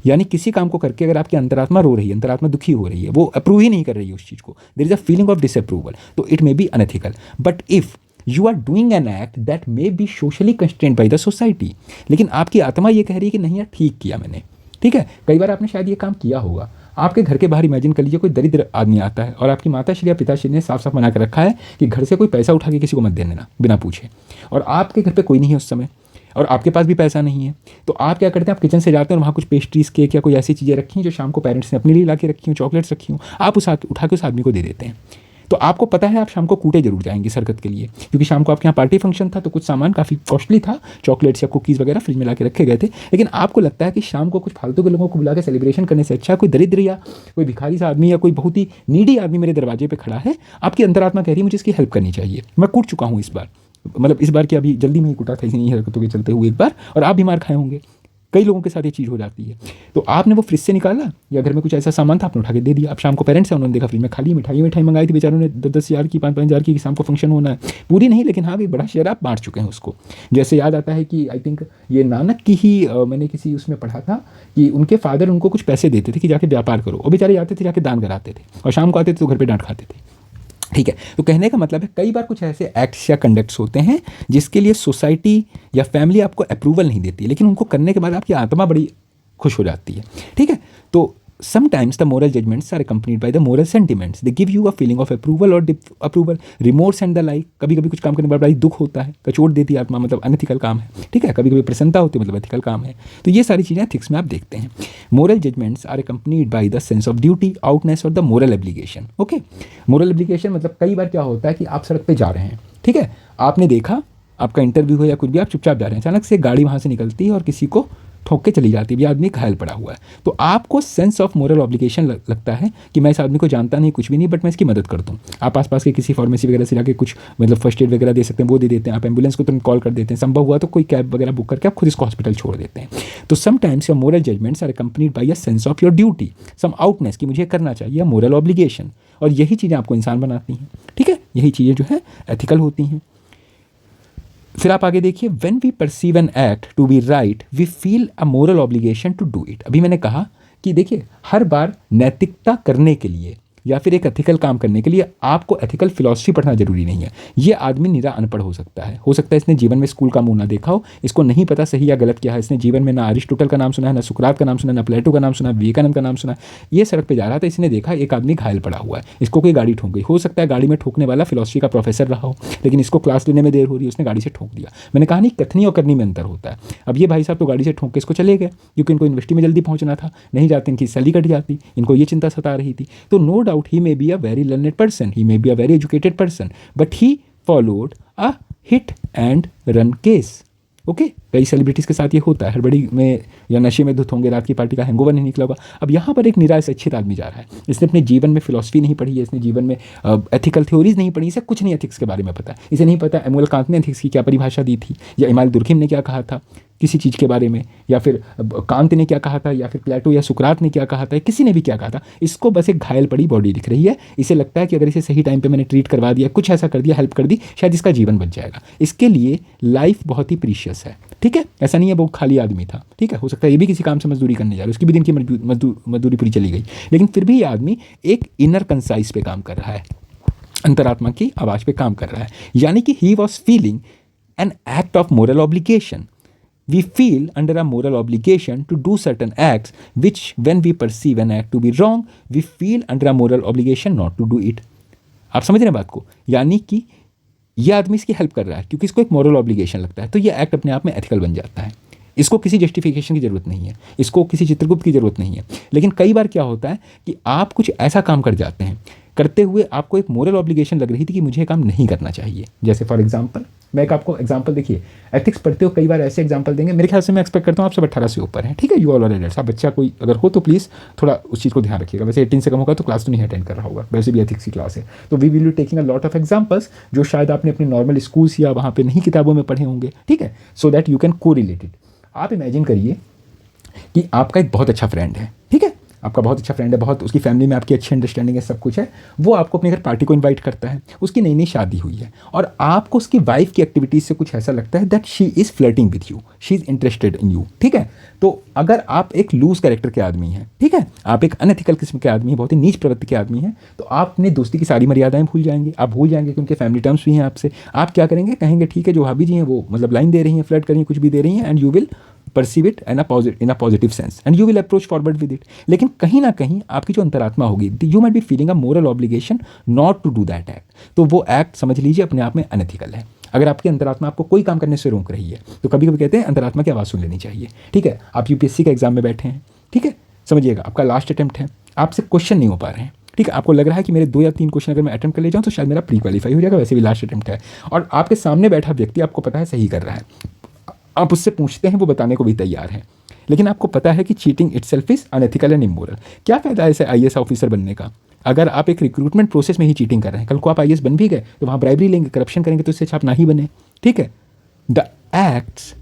यानी किसी काम को करके अगर आपकी अंतरात्मा रो रही है, अंतरात्मा दुखी हो रही है, वो अप्रूव ही नहीं कर रही है उस चीज़ को, there is a feeling of disapproval, तो it may be unethical. But if you are doing an act that may be socially constrained by the society, लेकिन आपकी आत्मा ये कह रही है कि नहीं यार ठीक किया मैंने, ठीक है। कई बार आपने शायद ये काम किया होगा, आपके घर के बाहर इमेजिन कर लीजिए कोई दरिद्र आदमी आता है और आपकी माता श्री या पिताश्री ने साफ साफ मना कर रखा है कि घर से कोई पैसा उठा के किसी को मत दे देना बिना पूछे, और आपके घर पे कोई नहीं है उस समय और आपके पास भी पैसा नहीं है, तो आप क्या करते हैं, आप किचन से जाते हैं और वहाँ कुछ पेस्ट्रीज, केक या कोई ऐसी चीज़ें रखी हैं जो शाम को पेरेंट्स ने अपने लिए ला के रखी हूँ, चॉकलेट्स रखी हूँ, आप उठा के उस आदमी को दे देते हैं। तो आपको पता है आप शाम को कूटे जरूर जाएंगे सरकत के लिए, क्योंकि शाम को आपके यहाँ पार्टी फंक्शन था तो कुछ सामान काफ़ी कॉस्टली था, चॉकलेट्स या कुकीज़ वगैरह फ्रिज में ला के रखे गए थे, लेकिन आपको लगता है कि शाम को कुछ फालतू के लोगों को बुला के सेलिब्रेशन करने से अच्छा कोई दरिद्र या कोई भिखारी सा आदमी या कोई बहुत ही नीडी आदमी मेरे दरवाजे पर खड़ा है, आपकी अंतरात्मा कह रही है मुझे इसकी हेल्प करनी चाहिए। मैं कूट चुका हूँ इस बार, मतलब इस बार की अभी जल्दी में ही कूटा था इसी हरकतों के चलते हुए एक बार, और आप भी मार खाए होंगे, कई लोगों के साथ ये चीज़ हो जाती है। तो आपने वो फ्रिज से निकाला या घर में कुछ ऐसा सामान था आपने उठा के दे दिया, आप शाम को पेरेंट्स हैं उन्होंने देखा फ्रिज में खाली मिठाई मंगाई थी बेचारों ने 10-10 हज़ार की 5-5 हज़ार की, शाम को फंक्शन होना है, पूरी नहीं लेकिन हाँ भी बड़ा शेयर आप बांट चुके हैं उसको। जैसे याद आता है कि आई थिंक ये नानक की ही मैंने किसी उसमें पढ़ा था कि उनके फादर उनको कुछ पैसे देते थे कि जाके व्यापार करो, और बेचारे आते थे जाके दान कराते थे और शाम को आते थे तो घर पर डांट खाते थे, ठीक है। तो कहने का मतलब है कई बार कुछ ऐसे एक्ट्स या कंडक्ट्स होते हैं जिसके लिए सोसाइटी या फैमिली आपको अप्रूवल नहीं देती, लेकिन उनको करने के बाद आपकी आत्मा बड़ी खुश हो जाती है, ठीक है। तो sometimes the moral judgments are accompanied by the moral sentiments, they give you a feeling of approval or disapproval, remorse and the like। कभी कभी कुछ काम करने पर बड़ा ही दुख होता है, कचोट देती है आत्मा, मतलब अनएथिकल काम है, ठीक है। कभी कभी प्रसन्नता होती है, मतलब एथिकल काम है। तो ये सारी चीज़ें एथिक्स में आप देखते हैं। Moral judgements are accompanied by the sense of duty, outness और the moral obligation, okay. Moral obligation मतलब कई बार क्या होता है कि आप सड़क पर जा रहे हैं, ठीक है, आपने देखा आपका इंटरव्यू हो या कुछ भी, आप चुपचाप जा रहे हैं, अचानक से गाड़ी वहाँ से निकलती है और किसी को ठोक के चली जाती है, ये आदमी घायल पड़ा हुआ है, तो आपको सेंस ऑफ मोरल ऑब्लिगेशन लगता है कि मैं इस आदमी को जानता नहीं, कुछ भी नहीं, बट मैं इसकी मदद कर दूँ। आप आसपास के किसी फार्मेसी वगैरह से जाके कुछ मतलब फर्स्ट एड वगैरह दे सकते हैं, वो दे देते हैं, आप एम्बुलेंस को तुरंत कॉल कर देते हैं, संभव हुआ तो कोई कैब वगैरह बुक करके आप खुद इसको हॉस्पिटल छोड़ देते हैं। तो sometimes your moral judgements are accompanied by a sense of your duty, some oughtness कि मुझे करना चाहिए, मोरल ऑब्लिगेशन, और यही चीज़ें आपको इंसान बनाती हैं, ठीक है, यही चीज़ें जो है एथिकल होती हैं। फिर आप आगे देखिए, when we perceive an act to be right we feel a moral obligation to do it. अभी मैंने कहा कि देखिए हर बार नैतिकता करने के लिए या फिर एक एथिकल काम करने के लिए आपको एथिकल फिलॉसफी पढ़ना जरूरी नहीं है। ये आदमी निरा अनपढ़ हो सकता है इसने जीवन में स्कूल का मुंह ना देखा हो, इसको नहीं पता सही या गलत क्या है, इसने जीवन में ना अरिस्टोटल का नाम सुना है, ना सुकरात का नाम सुना है, ना प्लेटो का नाम सुना है, विवेकानंद का नाम सुना है। ये सड़क पे जा रहा था, इसने देखा एक आदमी घायल पड़ा हुआ है, इसको कोई गाड़ी ठोक गई, हो सकता है गाड़ी में ठोकने वाला फिलॉसफी का प्रोफेसर रहा हो, लेकिन इसको क्लास लेने में देर हो रही है, उसने गाड़ी से ठोक दिया। मैंने कहा नहीं, कथनी और करनी में अंतर होता है। अब ये भाई साहब तो गाड़ी से ठोक के इसको चले गए क्योंकि इनको यूनिवर्सिटी में जल्दी पहुंचना था, नहीं जाते इनकी सैलरी कट जाती, इनको ये चिंता सता रही थी। तो no doubt out he may be a very learned person, he may be a very educated person, but he followed a hit and run case. Okay कई सेलिब्रिटीज़ के साथ ये होता है, हड़बड़ी में या नशे में धुत होंगे, रात की पार्टी का हैंगओवर नहीं निकला होगा। अब यहाँ पर एक निराश शिक्षित आदमी जा रहा है, इसने अपने जीवन में फिलॉसफी नहीं पढ़ी है, इसने जीवन में एथिकल थ्योरीज नहीं पढ़ी, इसे कुछ नहीं एथिक्स के बारे में पता है, इसे नहीं पता इमैनुअल कांट ने एथिक्स की क्या परिभाषा दी थी, या इमाम दुर्खिम ने क्या कहा था किसी चीज़ के बारे में, या फिर कांत ने क्या कहा था, या फिर प्लेटो या सुकरात ने क्या कहा था, किसी ने भी क्या कहा था। इसको बस एक घायल पड़ी बॉडी दिख रही है, इसे लगता है कि अगर इसे सही टाइम पे मैंने ट्रीट करवा दिया, कुछ ऐसा कर दिया, हेल्प कर दी, शायद इसका जीवन बच जाएगा। इसके लिए लाइफ बहुत ही प्रीशियस है, ठीक है। ऐसा नहीं है वो खाली आदमी था, ठीक है, हो सकता है ये भी किसी काम से मजदूरी करने जा रहा है, उसकी भी दिन की मजदूरी पूरी चली गई, लेकिन फिर भी ये आदमी एक इनर कंसाइज पे काम कर रहा है, अंतरात्मा की आवाज़ पे काम कर रहा है। यानी कि he was feeling an act of moral obligation. We feel under a moral obligation to do certain acts, which when we perceive an act to be wrong, we feel under a moral obligation not to do it. आप समझ रहे हैं बात को? यानी कि यह आदमी इसकी हेल्प कर रहा है क्योंकि इसको एक मोरल ऑब्लिगेशन लगता है, तो यह एक्ट अपने आप में एथिकल बन जाता है। इसको किसी जस्टिफिकेशन की ज़रूरत नहीं है, इसको किसी चित्रगुप्त की ज़रूरत नहीं है। लेकिन कई बार क्या होता है कि आप कुछ ऐसा काम कर जाते हैं, करते हुए आपको एक मोरल ऑब्लिगेशन लग रही थी कि मुझे काम नहीं करना चाहिए। जैसे फॉर एग्जांपल, मैं एक आपको एग्जांपल, देखिए एथिक्स पढ़ते हो कई बार ऐसे एग्जांपल देंगे, मेरे ख्याल से मैं एक्सपेक्ट करता हूँ आप सब 18 से ऊपर हैं, ठीक है, यू ऑल आर एडल्ट्स। आप बच्चा कोई अगर हो तो प्लीज़ थोड़ा उस चीज़ को ध्यान रखिएगा। वैसे 18 से कम होगा तो क्लास तो नहीं अटेंड कर रहा होगा, वैसे भी एथिक्स की क्लास है, तो we will be taking a lot of examples जो शायद आपने अपने नॉर्मल स्कूल्स या वहाँ पे नहीं किताबों में पढ़े होंगे, ठीक है, सो दैट यू कैन को रिलेट इट। आप इमेजिन करिए कि आपका एक बहुत अच्छा फ्रेंड है, ठीक है, आपका बहुत अच्छा फ्रेंड है, बहुत उसकी फैमिली में आपकी अच्छी अंडरस्टैंडिंग है, सब कुछ है, वो आपको अपने घर पार्टी को इनवाइट करता है, उसकी नई नई शादी हुई है और आपको उसकी वाइफ की एक्टिविटीज़ से कुछ ऐसा लगता है that she is flirting with you, she is interested in you, ठीक है। तो अगर आप एक लूज कैरेक्टर के आदमी हैं, ठीक है, आप एक अनएथिकल किस्म के आदमी हैं, बहुत ही नीच प्रवृत्ति के आदमी हैं, तो आप अपनी दोस्ती की सारी मर्यादाएं भूल जाएंगे, आप भूल जाएंगे कि उनके फैमिली टर्म्स भी हैं आपसे। आप क्या करेंगे, कहेंगे ठीक है जो भाभी जी हैं वो मतलब लाइन दे रही हैं, फ्लर्ट कर रही हैं, कुछ भी दे रही हैं, and you will perceive it in a positive sense and you will approach forward with it। लेकिन कहीं ना कहीं आपकी जो अंतरात्मा होगी, you might be feeling a moral obligation not to do that act, तो वो एक्ट समझ लीजिए अपने आप में अनएथिकल है। अगर आपकी अंतरात्मा आपको कोई काम करने से रोक रही है तो कभी कभी कहते हैं अंतरात्मा की आवाज़ सुन लेनी चाहिए, ठीक है। आप यूपीएससी के एग्जाम में बैठे हैं, ठीक है, समझिएगा आपका लास्ट अटेम्प्ट है, आपसे क्वेश्चन नहीं हो पा रहे हैं, ठीक है, आपको लग रहा है कि मेरे 2 या 3 क्वेश्चन अगर मैं अटेम्प्ट कर ले जाऊँ तो शायद मेरा प्री क्वालीफाई हो जाएगा, वैसे भी लास्ट अटेम्प्ट है, और आपके सामने बैठा व्यक्ति आपको पता है सही कर रहा है, आप उससे पूछते हैं, वो बताने को भी तैयार है, लेकिन आपको पता है कि cheating itself is unethical and immoral. क्या फ़ायदा है ऐसे आईएएस ऑफिसर बनने का अगर आप एक रिक्रूटमेंट प्रोसेस में ही चीटिंग कर रहे हैं? कल को आप आईएएस बन भी गए तो वहाँ ब्राइबरी लेंगे, करप्शन करेंगे, तो इससे अच्छा आप ना ही बने, ठीक है। द एक्ट्स,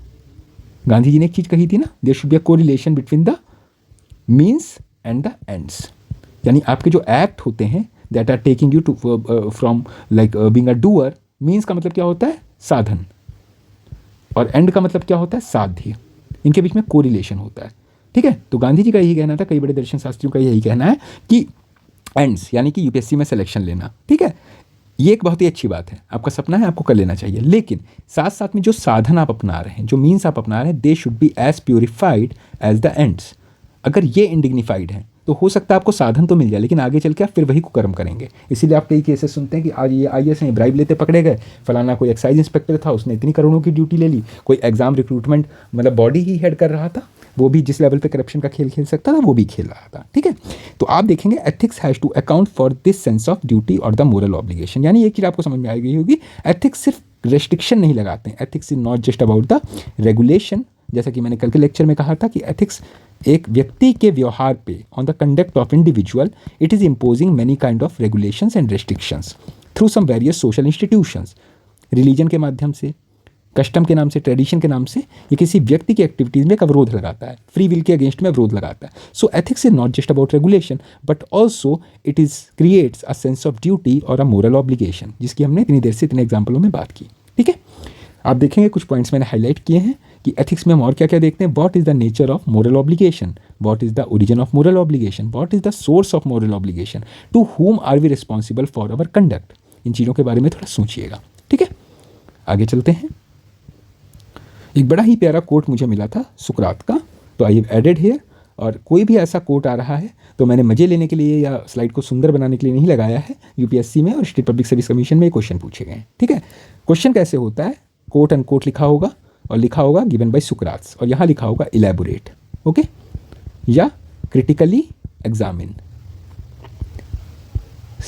गांधी जी ने एक चीज़ कही थी ना, there should be a correlation between the means and the ends. यानी आपके जो एक्ट होते हैं that are taking you to from like being a doer, means का मतलब क्या होता है साधन, और एंड का मतलब क्या होता है साध्य, इनके बीच में कोरिलेशन होता है, ठीक है। तो गांधी जी का यही कहना था, कई बड़े दर्शन शास्त्रियों का यही कहना है कि एंड्स यानी कि यूपीएससी में सिलेक्शन लेना, ठीक है, ये एक बहुत ही अच्छी बात है, आपका सपना है, आपको कर लेना चाहिए, लेकिन साथ साथ में जो साधन आप अपना रहे हैं, जो मीन्स आप अपना रहे हैं, they should be as purified as the ends. अगर ये इनडिग्निफाइड है तो हो सकता है आपको साधन तो मिल जाए, लेकिन आगे चल के आप फिर वही कुकर्म करेंगे। इसीलिए आप कई केसेस सुनते हैं कि आज ये आईएएस हैं, ब्राइब लेते पकड़े गए, फलाना कोई एक्साइज इंस्पेक्टर था, उसने इतनी करोड़ों की ड्यूटी ले ली, कोई एग्जाम रिक्रूटमेंट मतलब बॉडी ही हेड कर रहा था, वो भी जिस लेवल पे करप्शन का खेल खेल सकता था वो भी खेल रहा था, ठीक है। तो आप देखेंगे ethics has to account for this sense of duty और द मोरल ऑब्लिगेशन। यानी एक चीज़ आपको समझ में आ गई होगी, एथिक्स सिर्फ रेस्ट्रिक्शन नहीं लगाते हैं, ethics is not just about the regulation. जैसा कि मैंने कल के लेक्चर में कहा था कि एथिक्स एक व्यक्ति के व्यवहार पे on the conduct of individual, it is imposing many kind of regulations and restrictions through some various social institutions. Religion के माध्यम से, कस्टम के नाम से, ट्रेडिशन के नाम से ये किसी व्यक्ति की एक्टिविटीज़ में एक अवरोध लगाता है, फ्री विल के अगेंस्ट में अवरोध लगाता है। सो ethics is not just about regulation but also it is creates a sense of duty और अ मोरल ऑब्लिगेशन, जिसकी हमने इतनी देर से इतने एग्जाम्पलों में बात की, ठीक है। आप देखेंगे कुछ पॉइंट्स मैंने हाईलाइट किए हैं कि एथिक्स में हम और क्या क्या देखते हैं। What is the nature of moral obligation, what is the origin of moral obligation, what is the source of moral obligation, to whom are we responsible for our conduct. इन चीज़ों के बारे में थोड़ा सोचिएगा, ठीक है। आगे चलते हैं। एक बड़ा ही प्यारा कोट मुझे मिला था सुकरात का, तो आई हैव एडेड हियर, और कोई भी ऐसा कोट आ रहा है तो मैंने मज़े लेने के लिए या स्लाइड को सुंदर बनाने के लिए नहीं लगाया है। यूपीएससी में और स्टेट पब्लिक सर्विस कमीशन में क्वेश्चन पूछे गए हैं, ठीक है। क्वेश्चन कैसे होता है, कोट एंड कोट लिखा होगा और लिखा होगा गिवन बाय सुकरात्स, और यहाँ लिखा होगा इलेबोरेट, ओके, या क्रिटिकली एग्जामिन।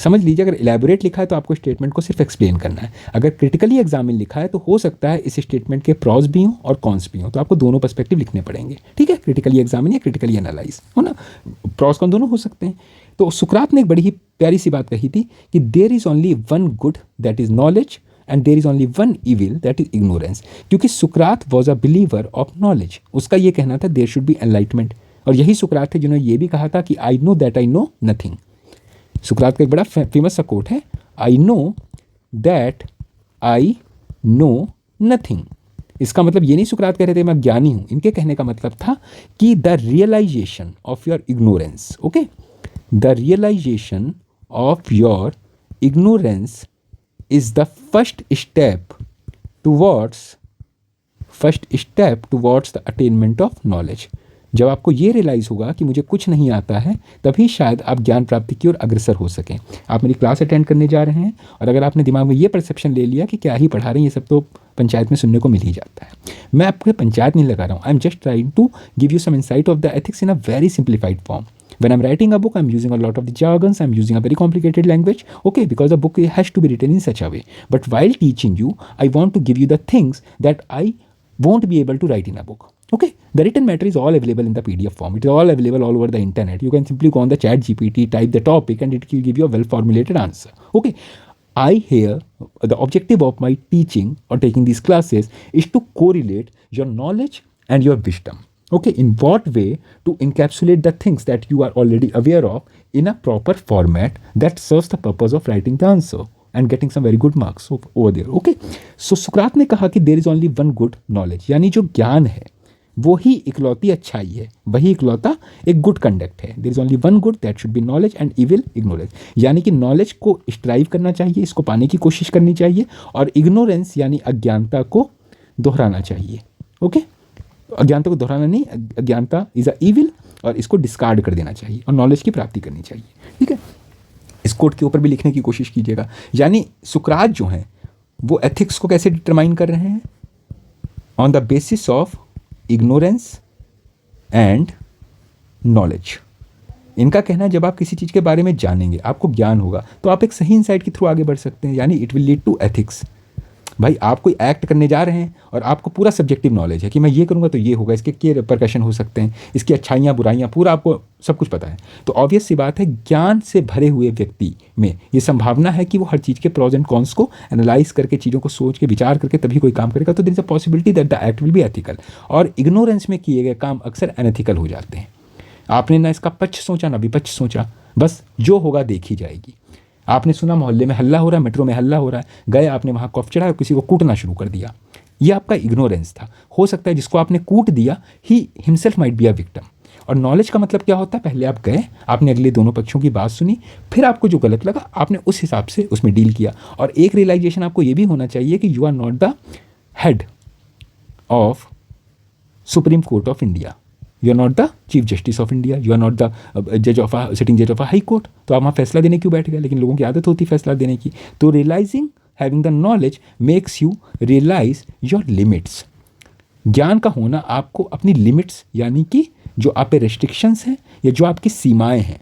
समझ लीजिए, अगर इलेबोरेट लिखा है तो आपको स्टेटमेंट को सिर्फ एक्सप्लेन करना है। अगर क्रिटिकली एग्जामिन लिखा है तो हो सकता है इस स्टेटमेंट के प्रॉस भी हों और कॉन्स भी हों, तो आपको दोनों पर्सपेक्टिव लिखने पड़ेंगे। ठीक है, क्रिटिकली एग्जामिन या क्रिटिकली एनालाइज, हो ना, प्रॉस कॉन दोनों हो सकते हैं। तो सुकरात ने एक बड़ी ही प्यारी सी बात कही थी कि there is only one good that is knowledge and there is only one evil that is ignorance. क्योंकि सुकरात was a believer of knowledge, उसका ये कहना था देयर शुड बी एनलाइटमेंट। और यही सुकरात थे जिन्होंने ये भी कहा था कि I know that I know nothing. सुकरात का एक बड़ा फेमस सा कोट है, I know that I know nothing. इसका मतलब ये नहीं सुकरात कह रहे थे मैं ज्ञानी हूँ, इनके कहने का मतलब था कि the realisation of your ignorance, okay, the realisation of your ignorance is the first step towards the attainment of knowledge. जब आपको ये रियलाइज़ होगा कि मुझे कुछ नहीं आता है, तभी शायद आप ज्ञान प्राप्ति की ओर अग्रसर हो सकें। आप मेरी क्लास अटेंड करने जा रहे हैं और अगर आपने दिमाग में ये परसेप्शन ले लिया कि क्या ही पढ़ा रहे हैं, ये सब तो पंचायत में सुनने को मिल ही जाता है। मैं आपको पंचायत नहीं लगा रहा हूँ, I am just trying to give you some insight of the ethics in a very simplified form. When I'm writing a book, I'm using a lot of the jargons, I'm using a very complicated language, okay, because the book has to be written in such a way. But while teaching you, I want to give you the things that I won't be able to write in a book. Okay, the written matter is all available in the PDF form. It is all available all over the internet. You can simply go on the chat GPT, type the topic, and it will give you a well formulated answer. Okay, I here, the objective of my teaching or taking these classes is to correlate your knowledge and your wisdom. Okay, in what way to encapsulate the things that you are already aware of in a proper format that serves the purpose of writing the answer and getting some very good marks over there. Okay, so सुकरात ने कहा कि there is only one good knowledge, यानी जो ज्ञान है वो ही इकलौती अच्छाई है, वही इकलौता एक गुड कंडक्ट है. There is only one good that should be knowledge and evil ignorance. यानी कि नॉलेज को स्ट्राइव करना चाहिए, इसको पाने की कोशिश करनी चाहिए, और इग्नोरेंस यानी अज्ञानता को दोहराना चाहिए. ओके, अज्ञानता को दोहराना नहीं, अज्ञानता इज अ इविल, और इसको डिस्कार्ड कर देना चाहिए और नॉलेज की प्राप्ति करनी चाहिए. ठीक है, इस कोट के ऊपर भी लिखने की कोशिश कीजिएगा. यानी सुकरात जो हैं वो एथिक्स को कैसे डिटरमाइन कर रहे हैं? On the basis of ignorance and knowledge. इनका कहना है जब आप किसी चीज़ के बारे में जानेंगे, आपको ज्ञान होगा, तो आप एक सही इंसाइट के थ्रू आगे बढ़ सकते हैं. यानी it will lead to ethics. भाई आप कोई एक्ट करने जा रहे हैं और आपको पूरा सब्जेक्टिव नॉलेज है कि मैं ये करूँगा तो ये होगा, इसके क्या रिपरकशन हो सकते हैं, इसकी अच्छाइयाँ बुराइयाँ पूरा आपको सब कुछ पता है, तो ऑब्वियस सी बात है ज्ञान से भरे हुए व्यक्ति में ये संभावना है कि वो हर चीज़ के प्रॉज एंड कॉन्स को एनालाइज करके, चीज़ों को सोच के विचार करके तभी कोई काम करेगा. तो there is a possibility that the act will be ethical. और इग्नोरेंस में किए गए काम अक्सर अनएथिकल हो जाते हैं. आपने ना इसका पक्ष सोचा ना विपक्ष सोचा, बस जो होगा देखी जाएगी. आपने सुना मोहल्ले में हल्ला हो रहा है, मेट्रो में हल्ला हो रहा है, गए आपने वहाँ कॉफ चढ़ाया और किसी को कूटना शुरू कर दिया. ये आपका इग्नोरेंस था. हो सकता है जिसको आपने कूट दिया he himself might be a victim. और नॉलेज का मतलब क्या होता है? पहले आप गए, आपने अगले दोनों पक्षों की बात सुनी, फिर आपको जो गलत लगा आपने उस हिसाब से उसमें डील किया. और एक रियलाइजेशन आपको ये भी होना चाहिए कि you are not the head of supreme court of India, you are not the chief justice of India, you are not the जज ऑफ सिटिंग जज ऑफ अ हाई कोर्ट. तो आप वहाँ फैसला देने क्यों बैठ गए? लेकिन लोगों की आदत होती है फैसला देने की. तो realising, having the knowledge makes you realise your limits. ज्ञान का होना आपको अपनी लिमिट्स, यानी कि जो आप पे रेस्ट्रिक्शंस हैं या जो आपकी सीमाएं हैं,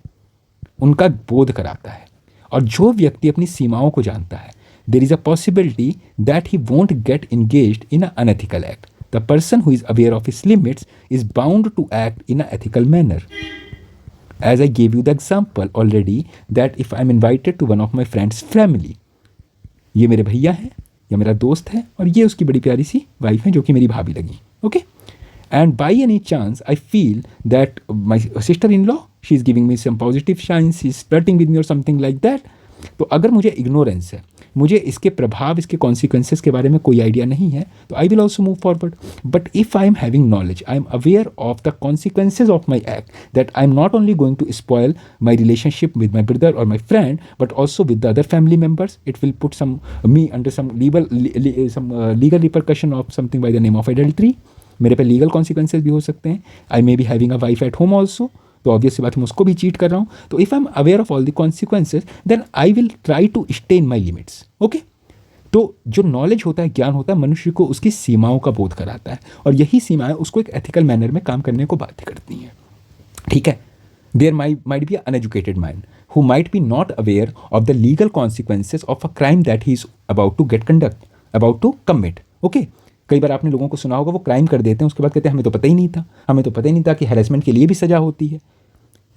उनका बोध कराता है. और जो व्यक्ति अपनी सीमाओं को जानता है, there is a possibility that he won't get engaged in a unethical act. The person who is aware of his limits is bound to act in an ethical manner. As I gave you the example already that if I am invited to one of my friend's family, ये मेरे भैया हैं या मेरा दोस्त है और ये उसकी बड़ी प्यारी सी वाइफ है जो कि मेरी भाभी लगी. Okay, and by any chance I feel that my sister-in-law, she is giving me some positive signs, she is flirting with me or something like that. तो अगर मुझे इग्नोरेंस है, मुझे इसके प्रभाव, इसके कॉन्सिक्वेंसेस के बारे में कोई आइडिया नहीं है, तो I will also move forward. But if I am having knowledge, I am aware of the consequences of my act, that I am not only going to spoil my relationship with my brother और my friend, but also with the other family members. It will put some me under some legal repercussion of something by the name of adultery. मेरे पे legal consequences भी हो सकते हैं. I may be having a wife at home also, तो obvious सी बात है मैं उसको भी चीट कर रहा हूँ. तो if I am aware of all the consequences, then I will try to stay in my limits. Okay, तो जो नॉलेज होता है, ज्ञान होता है, मनुष्य को उसकी सीमाओं का बोध कराता है, और यही सीमाएं उसको एक एथिकल मैनर में काम करने को बाध्य करती हैं. ठीक है, There might be an uneducated mind who might be not aware of the legal consequences of a crime that he is about to commit. Okay? कई बार आपने लोगों को सुना होगा वो क्राइम कर देते हैं, उसके बाद कहते हैं हमें तो पता ही नहीं था कि हैरेसमेंट के लिए भी सज़ा होती है.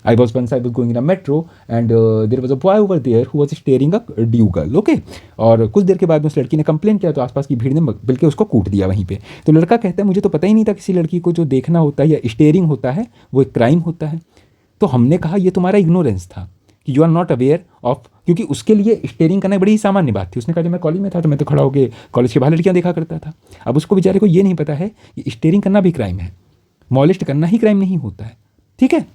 I was going in a metro and there was a boy over there who was staring a due girl. Okay? और कुछ देर के बाद उस लड़की ने कंप्लेंट किया तो आसपास की भीड़ ने बल्कि उसको कूट दिया वहीं पे. तो लड़का कहता है मुझे तो पता ही नहीं था किसी लड़की को जो देखना होता है या स्टेयरिंग होता है वो एक क्राइम होता है. तो हमने कहा ये तुम्हारा इग्नोरेंस था कि you are not aware of, क्योंकि उसके लिए स्टेयरिंग करना बड़ी ही सामान्य बात थी. उसने कहा जब मैं कॉलेज में था तो मैं तो खड़ा होकर कॉलेज के बाहर लड़कियाँ देखा करता था. अब उसको बेचारे को ये नहीं पता है कि स्टेयरिंग करना भी क्राइम है, मॉलेस्ट करना ही क्राइम नहीं होता है. ठीक है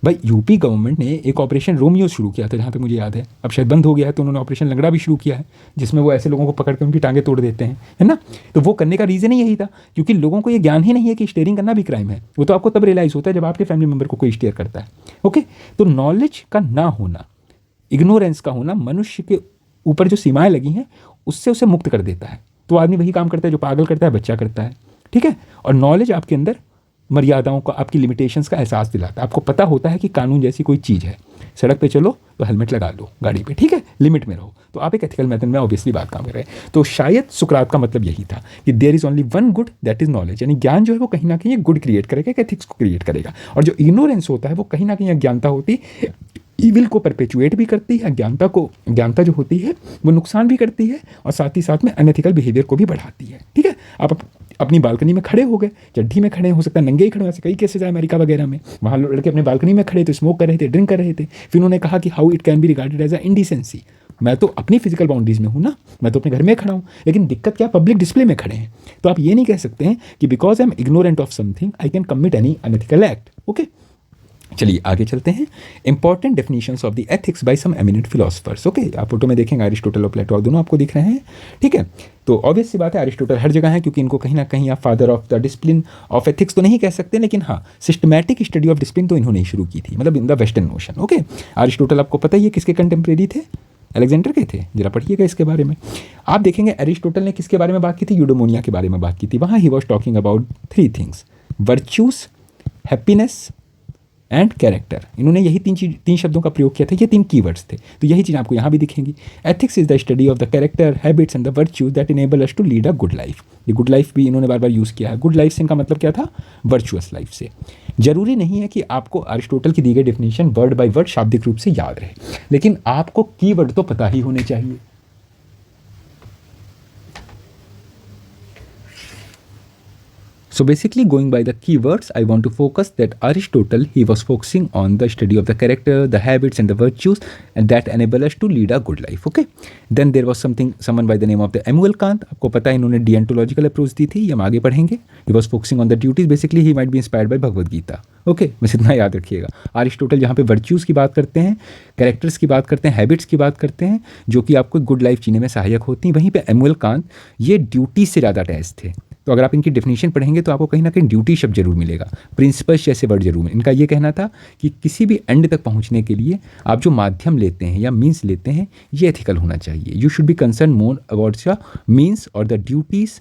भाई. यूपी गवर्नमेंट ने एक ऑपरेशन रोमियो शुरू किया था जहाँ पे मुझे याद है, अब शायद बंद हो गया है, तो उन्होंने ऑपरेशन लंगड़ा भी शुरू किया है जिसमें वो ऐसे लोगों को पकड़ के उनकी टांगें तोड़ देते हैं, है ना. तो वो करने का रीज़न ही यही था क्योंकि लोगों को ये ज्ञान ही नहीं है कि स्टेयरिंग करना भी क्राइम है. वो तो आपको तब रियलाइज़ होता है जब आपके फैमिली मेम्बर को कोई स्टेयर करता है. ओके. तो नॉलेज का ना होना, इग्नोरेंस का होना मनुष्य के ऊपर जो सीमाएँ लगी हैं उससे उसे मुक्त कर देता है. तो आदमी वही काम करता है जो पागल करता है, बच्चा करता है. ठीक है. और नॉलेज आपके अंदर मर्यादाओं का, आपकी लिमिटेशंस का एहसास दिलाता है. आपको पता होता है कि कानून जैसी कोई चीज़ है, सड़क पे चलो तो हेलमेट लगा लो गाड़ी पे. ठीक है. लिमिट में रहो. तो आप एक एथिकल मेथड में ऑब्वियसली बात काम कर रहे हैं. तो शायद सुकरात का मतलब यही था कि there is only one good, that is knowledge. यानी ज्ञान जो है वो कहीं ना कहीं एक गुड क्रिएट करेगा, एक एथिक्स को क्रिएट करेगा. और जो इग्नोरेंस होता है वो कहीं ना कहीं अज्ञानता होती है, ईविल को परपेचुएट भी करती है. ज्ञानता जो होती है वो नुकसान भी करती है और साथ ही साथ में अनएथिकल बिहेवियर को भी बढ़ाती है. ठीक है. आप अपनी बालकनी में खड़े हो गए, चड्ढी में खड़े, हो सकता है नंगे ही खड़े. ऐसे कई केसेस है अमेरिका वगैरह में, वहाँ लड़के अपने बालकनी में खड़े थे, स्मोक कर रहे थे, ड्रिंक कर रहे थे. फिर उन्होंने कहा कि how it can be regarded as a indecency. मैं तो अपनी फिजिकल बाउंड्रीज में हूँ ना, मैं तो अपने घर में खड़ा हूँ, लेकिन दिक्कत क्या, पब्लिक डिस्प्ले में खड़े हैं. तो आप ये नहीं कह सकते हैं कि because I am ignorant of something I can commit any unethical act. Okay. चलिए आगे चलते हैं. Important definitions of the ethics by some eminent philosophers. Okay. आप फोटो में देखेंगे अरिस्टोटल और प्लेटो दोनों आपको दिख रहे हैं. ठीक है. तो ऑब्वियस सी बात है अरिस्टोटल हर जगह है क्योंकि इनको कहीं ना कहीं आप father of the discipline of ethics तो नहीं कह सकते, लेकिन हाँ सिस्टमैटिक स्टडी ऑफ डिसिप्लिन तो इन्होंने ही शुरू की थी, मतलब in the western notion. Okay. Aristotle आपको पता ही है किसके कंटेम्प्रेरी थे, अलेक्जेंडर के थे. जरा पढ़िएगा इसके बारे में. आप देखेंगे अरिस्टोटल ने किसके बारे में बात की थी, यूडोमोनिया के बारे में बात की थी. वहाँ he was talking about 3 things, virtues, happiness and character. इन्होंने यही तीन शब्दों का प्रयोग किया था, ये 3 कीवर्ड्स थे. तो यही चीज़ आपको यहाँ भी दिखेंगी. Ethics is the study of the character, habits and the virtues that enable us to lead a good life. ये गुड लाइफ भी इन्होंने बार बार यूज़ किया है. गुड लाइफ से इनका मतलब क्या था, वर्चुअस लाइफ से. जरूरी नहीं है कि आपको अरिस्टोटल की दी गई डेफिनेशन वर्ड बाय वर्ड शाब्दिक रूप से याद रहे, लेकिन आपको कीवर्ड तो पता ही होने चाहिए. So basically going by the keywords, I want to focus that Aristotle, he was focusing on the study of the character, the habits and the virtues and that enable us to lead a good life. Okay. Then there was someone by the name of the Immanuel Kant. आपको पता है इन्होंने deontological approach दी थी, ये हम आगे पढ़ेंगे. He was focusing on the duties. Basically he might be inspired by Bhagavad Gita. Okay. बस इतना याद रखिएगा. अरिस्टोटल जहाँ पे वर्च्यूज़ की बात करते हैं, कैरेक्टर्स की बात करते हैं, हैबिट्स की बात करते हैं जो कि आपको गुड लाइफ जीने में सहायक होती हैं, वहीं पे इमैनुअल कांत ये ड्यूटी से ज़्यादा अटैच थे. तो अगर आप इनकी डेफिनेशन पढ़ेंगे तो आपको कहीं ना कहीं ड्यूटी शब्द जरूर मिलेगा, प्रिंसिपल्स जैसे वर्ड जरूर. इनका ये कहना था कि किसी भी एंड तक पहुंचने के लिए आप जो माध्यम लेते हैं या मीन्स लेते हैं ये एथिकल होना चाहिए. You should be concern more about the means और द ड्यूटीज़